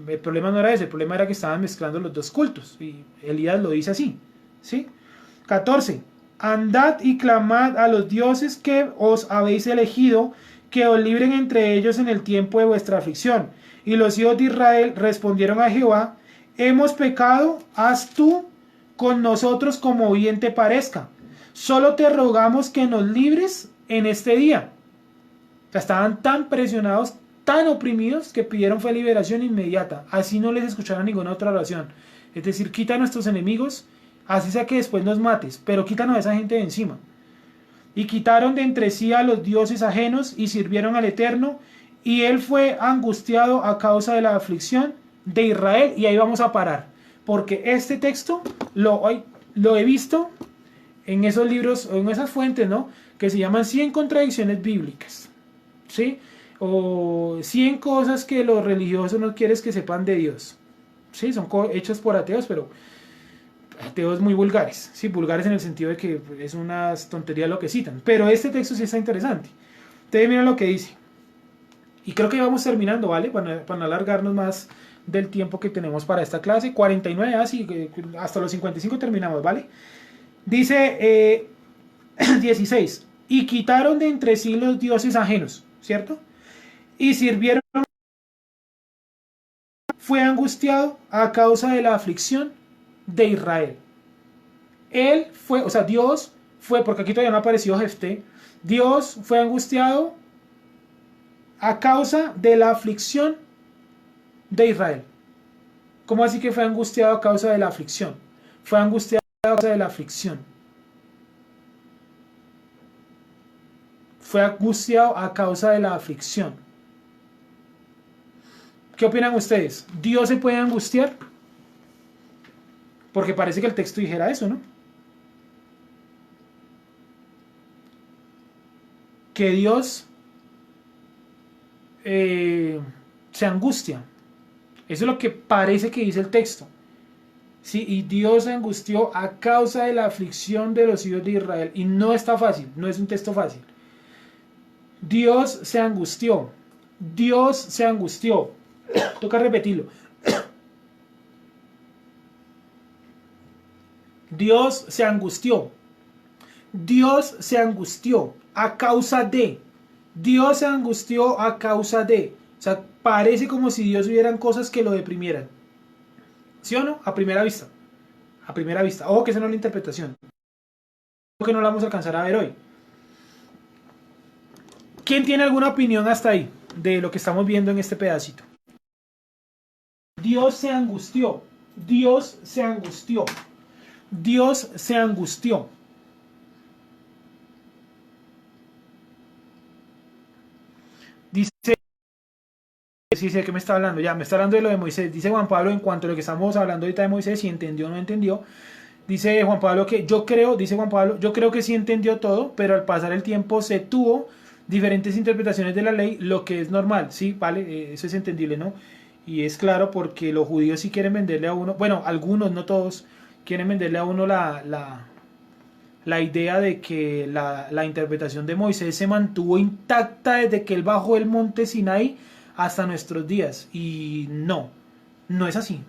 El problema no era ese, el problema era que estaban mezclando los dos cultos, y Elías lo dice así, ¿sí? 14. Andad y clamad a los dioses que os habéis elegido, que os libren entre ellos en el tiempo de vuestra aflicción. Y los hijos de Israel respondieron a Jehová, hemos pecado, haz tú con nosotros como bien te parezca. Solo te rogamos que nos libres en este día. O sea, estaban tan presionados, tan oprimidos, que pidieron fue liberación inmediata. Así no les escucharon ninguna otra oración. Es decir, quita a nuestros enemigos, así sea que después nos mates, pero quítanos a esa gente de encima. Y quitaron de entre sí a los dioses ajenos y sirvieron al Eterno, y él fue angustiado a causa de la aflicción de Israel. Y ahí vamos a parar, porque este texto lo he visto en esos libros, o en esas fuentes, ¿no?, que se llaman 100 contradicciones bíblicas, ¿sí? O 100 cosas que los religiosos no quieres que sepan de Dios, ¿sí? Son hechos por ateos, pero ateos muy vulgares, ¿sí? Vulgares en el sentido de que es una tontería lo que citan, pero este texto sí está interesante. Ustedes miren lo que dice, y creo que ya vamos terminando, ¿vale? Para no alargarnos más del tiempo que tenemos para esta clase. 49, así hasta los 55 terminamos, ¿vale? Dice 16, y quitaron de entre sí los dioses ajenos, ¿cierto? Y sirvieron, fue angustiado a causa de la aflicción de Israel. Él fue, o sea, Dios fue, porque aquí todavía no ha aparecido Jefté, Dios fue angustiado a causa de la aflicción de Israel. ¿Cómo así que fue angustiado a causa de la aflicción? Fue angustiado a causa de la aflicción. Fue angustiado a causa de la aflicción. ¿Qué opinan ustedes? ¿Dios se puede angustiar? Porque parece que el texto dijera eso, ¿no? Que Dios se angustia. Eso es lo que parece que dice el texto. Sí, y Dios se angustió a causa de la aflicción de los hijos de Israel. Y no está fácil, no es un texto fácil. Dios se angustió. Dios se angustió. Toca repetirlo. Dios se angustió. Dios se angustió a causa de. Dios se angustió a causa de. O sea, parece como si Dios hubieran cosas que lo deprimieran. ¿Sí o no? A primera vista. A primera vista. Ojo que esa no es la interpretación. Creo que no la vamos a alcanzar a ver hoy. ¿Quién tiene alguna opinión hasta ahí de lo que estamos viendo en este pedacito? Dios se angustió. Dios se angustió. Dios se angustió. Dice, sí, sé que me está hablando, ya me está hablando de lo de Moisés. Dice Juan Pablo, en cuanto a lo que estamos hablando ahorita de Moisés, si entendió o no entendió. Dice Juan Pablo que yo creo, dice Juan Pablo, yo creo que sí entendió todo, pero al pasar el tiempo se tuvo diferentes interpretaciones de la ley, lo que es normal, sí, vale, eso es entendible, ¿no? Y es claro porque los judíos sí quieren venderle a uno, bueno, algunos, no todos, quieren venderle a uno la idea de que la interpretación de Moisés se mantuvo intacta desde que él bajó el monte Sinai hasta nuestros días. Y no es así.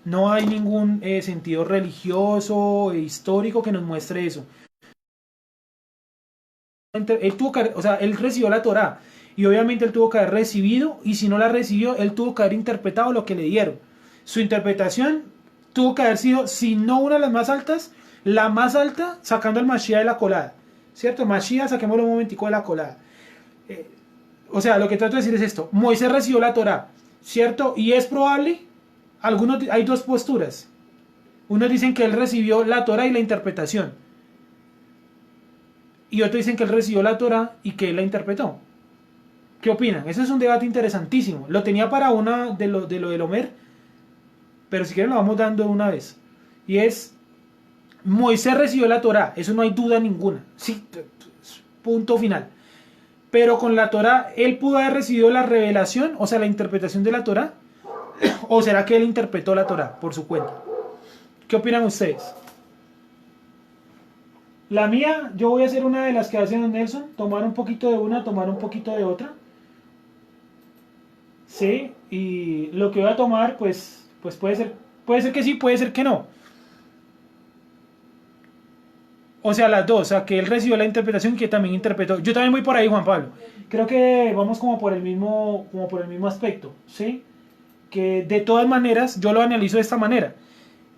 No hay ningún sentido religioso e histórico que nos muestre eso. Él tuvo que, o sea, él recibió la Torá y obviamente él tuvo que haber recibido, y si no la recibió, él tuvo que haber interpretado lo que le dieron. Su interpretación tuvo que haber sido, si no una de las más altas, la más alta, sacando al Mashiach de la colada, ¿cierto? Mashiach, saquémoslo un momentico de la colada. O sea, lo que trato de decir es esto: Moisés recibió la Torá, ¿cierto? Y es probable, hay dos posturas. Unos dicen que él recibió la Torá y la interpretación. Y otros dicen que él recibió la Torá y que él la interpretó. ¿Qué opinan? Ese es un debate interesantísimo. Lo tenía para una de lo del Homer, pero si quieren lo vamos dando de una vez. Y es, Moisés recibió la Torá, eso no hay duda ninguna. Sí, punto final. Pero con la Torá, ¿él pudo haber recibido la revelación, o sea, la interpretación de la Torá? ¿O será que él interpretó la Torá por su cuenta? ¿Qué opinan ustedes? La mía, yo voy a hacer una de las que hace Don Nelson, tomar un poquito de una, tomar un poquito de otra. Sí, y lo que voy a tomar, pues puede ser que sí, puede ser que no. O sea, las dos, o sea, que él recibió la interpretación y que también interpretó. Yo también voy por ahí, Juan Pablo. Creo que vamos como por el mismo aspecto, ¿sí? Que de todas maneras, yo lo analizo de esta manera.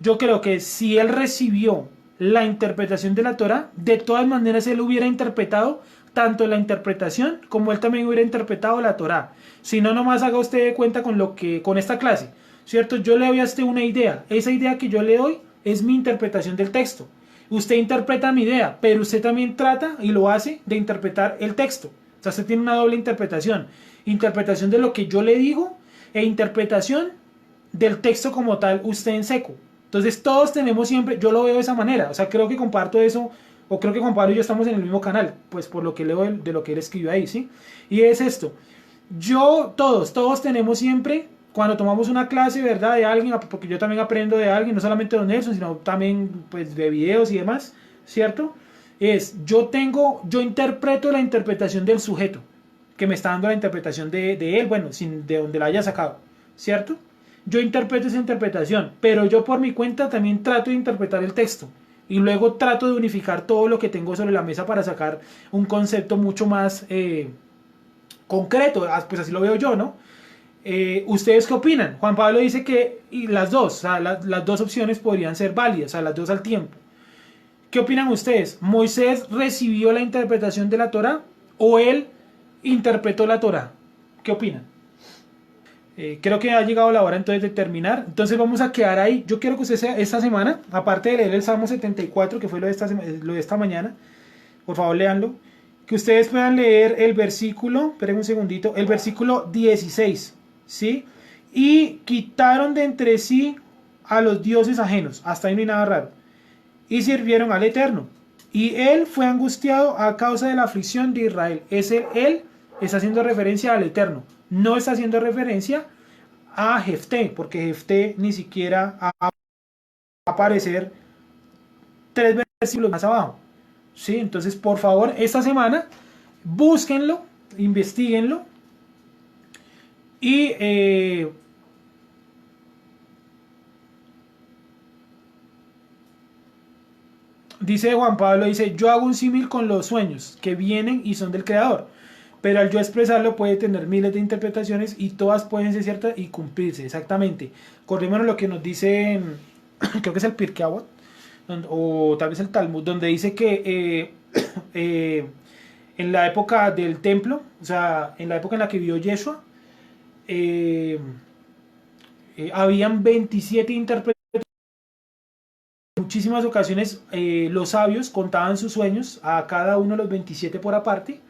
Yo creo que si él recibió la interpretación de la Torah, de todas maneras él hubiera interpretado tanto la interpretación como él también hubiera interpretado la Torah. Si no, nomás haga usted de cuenta con esta clase, ¿cierto? Yo le doy a usted una idea. Esa idea que yo le doy es mi interpretación del texto. Usted interpreta mi idea, pero usted también trata y lo hace de interpretar el texto. O sea, usted tiene una doble interpretación. Interpretación de lo que yo le digo e interpretación del texto como tal, usted en seco. Entonces todos tenemos siempre, yo lo veo de esa manera, o sea, creo que comparto eso, o creo que Juan Pablo y yo estamos en el mismo canal, pues por lo que leo de lo que él escribió ahí, ¿sí? Y es esto, todos tenemos siempre, cuando tomamos una clase, ¿verdad? De alguien, porque yo también aprendo de alguien, no solamente de Don Nelson, sino también pues de videos y demás, ¿cierto? Yo interpreto la interpretación del sujeto, que me está dando la interpretación de él, bueno, de donde la haya sacado, ¿cierto? Yo interpreto esa interpretación, pero yo por mi cuenta también trato de interpretar el texto y luego trato de unificar todo lo que tengo sobre la mesa para sacar un concepto mucho más concreto, pues así lo veo yo, ¿no? ¿Ustedes qué opinan? Juan Pablo dice que las dos, o sea, las dos opciones podrían ser válidas, o sea, las dos al tiempo. ¿Qué opinan ustedes? ¿Moisés recibió la interpretación de la Torá o él interpretó la Torá? ¿Qué opinan? Creo que ha llegado la hora entonces de terminar. Entonces vamos a quedar ahí. Yo quiero que usted sea esta semana, aparte de leer el Salmo 74, que fue lo de esta mañana, por favor léanlo, que ustedes puedan leer el versículo, esperen un segundito, el versículo 16, ¿sí? Y quitaron de entre sí a los dioses ajenos, hasta ahí no hay nada raro, y sirvieron al Eterno. Y él fue angustiado a causa de la aflicción de Israel. Él está haciendo referencia al Eterno. No está haciendo referencia a Jefté, porque Jefté ni siquiera va a aparecer 3 versículos más abajo. ¿Sí? Entonces, por favor, esta semana búsquenlo, investiguenlo y dice Juan Pablo, dice, yo hago un símil con los sueños que vienen y son del Creador. Pero al yo expresarlo puede tener miles de interpretaciones y todas pueden ser ciertas y cumplirse, exactamente. Corrémonos lo que nos dice, creo que es el Pirkei Avot, o tal vez el Talmud, donde dice que en la época del templo, o sea, en la época en la que vivió Yeshua, habían 27 interpretaciones. En muchísimas ocasiones los sabios contaban sus sueños a cada uno de los 27 por aparte,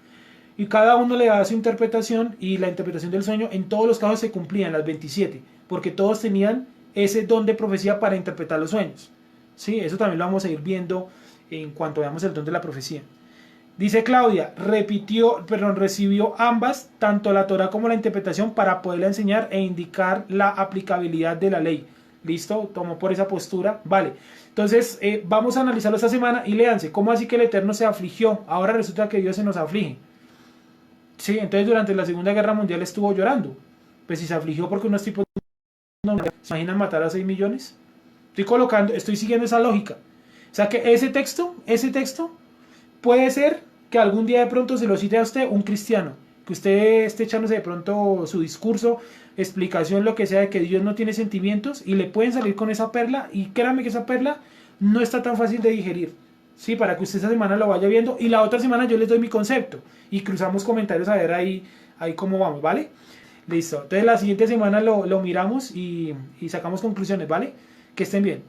y cada uno le daba su interpretación, y la interpretación del sueño en todos los casos se cumplían las 27, porque todos tenían ese don de profecía para interpretar los sueños. ¿Sí? Eso también lo vamos a ir viendo en cuanto veamos el don de la profecía. Dice Claudia, recibió ambas, tanto la Torah como la interpretación, para poderla enseñar e indicar la aplicabilidad de la ley. ¿Listo? Tomó por esa postura. Vale. Entonces, vamos a analizarlo esta semana y léanse. ¿Cómo así que el Eterno se afligió? Ahora resulta que Dios se nos aflige. Sí, entonces durante la Segunda Guerra Mundial estuvo llorando. Pues si se afligió porque unos tipos se imaginan matar a 6 millones. Estoy siguiendo esa lógica. O sea que ese texto puede ser que algún día de pronto se lo cite a usted un cristiano. Que usted esté echándose de pronto su discurso, explicación, lo que sea, de que Dios no tiene sentimientos, y le pueden salir con esa perla, y créanme que esa perla no está tan fácil de digerir. Sí, para que usted esta semana lo vaya viendo, y la otra semana yo les doy mi concepto y cruzamos comentarios a ver ahí cómo vamos, ¿vale? Listo. Entonces la siguiente semana lo miramos y sacamos conclusiones, ¿vale? Que estén bien.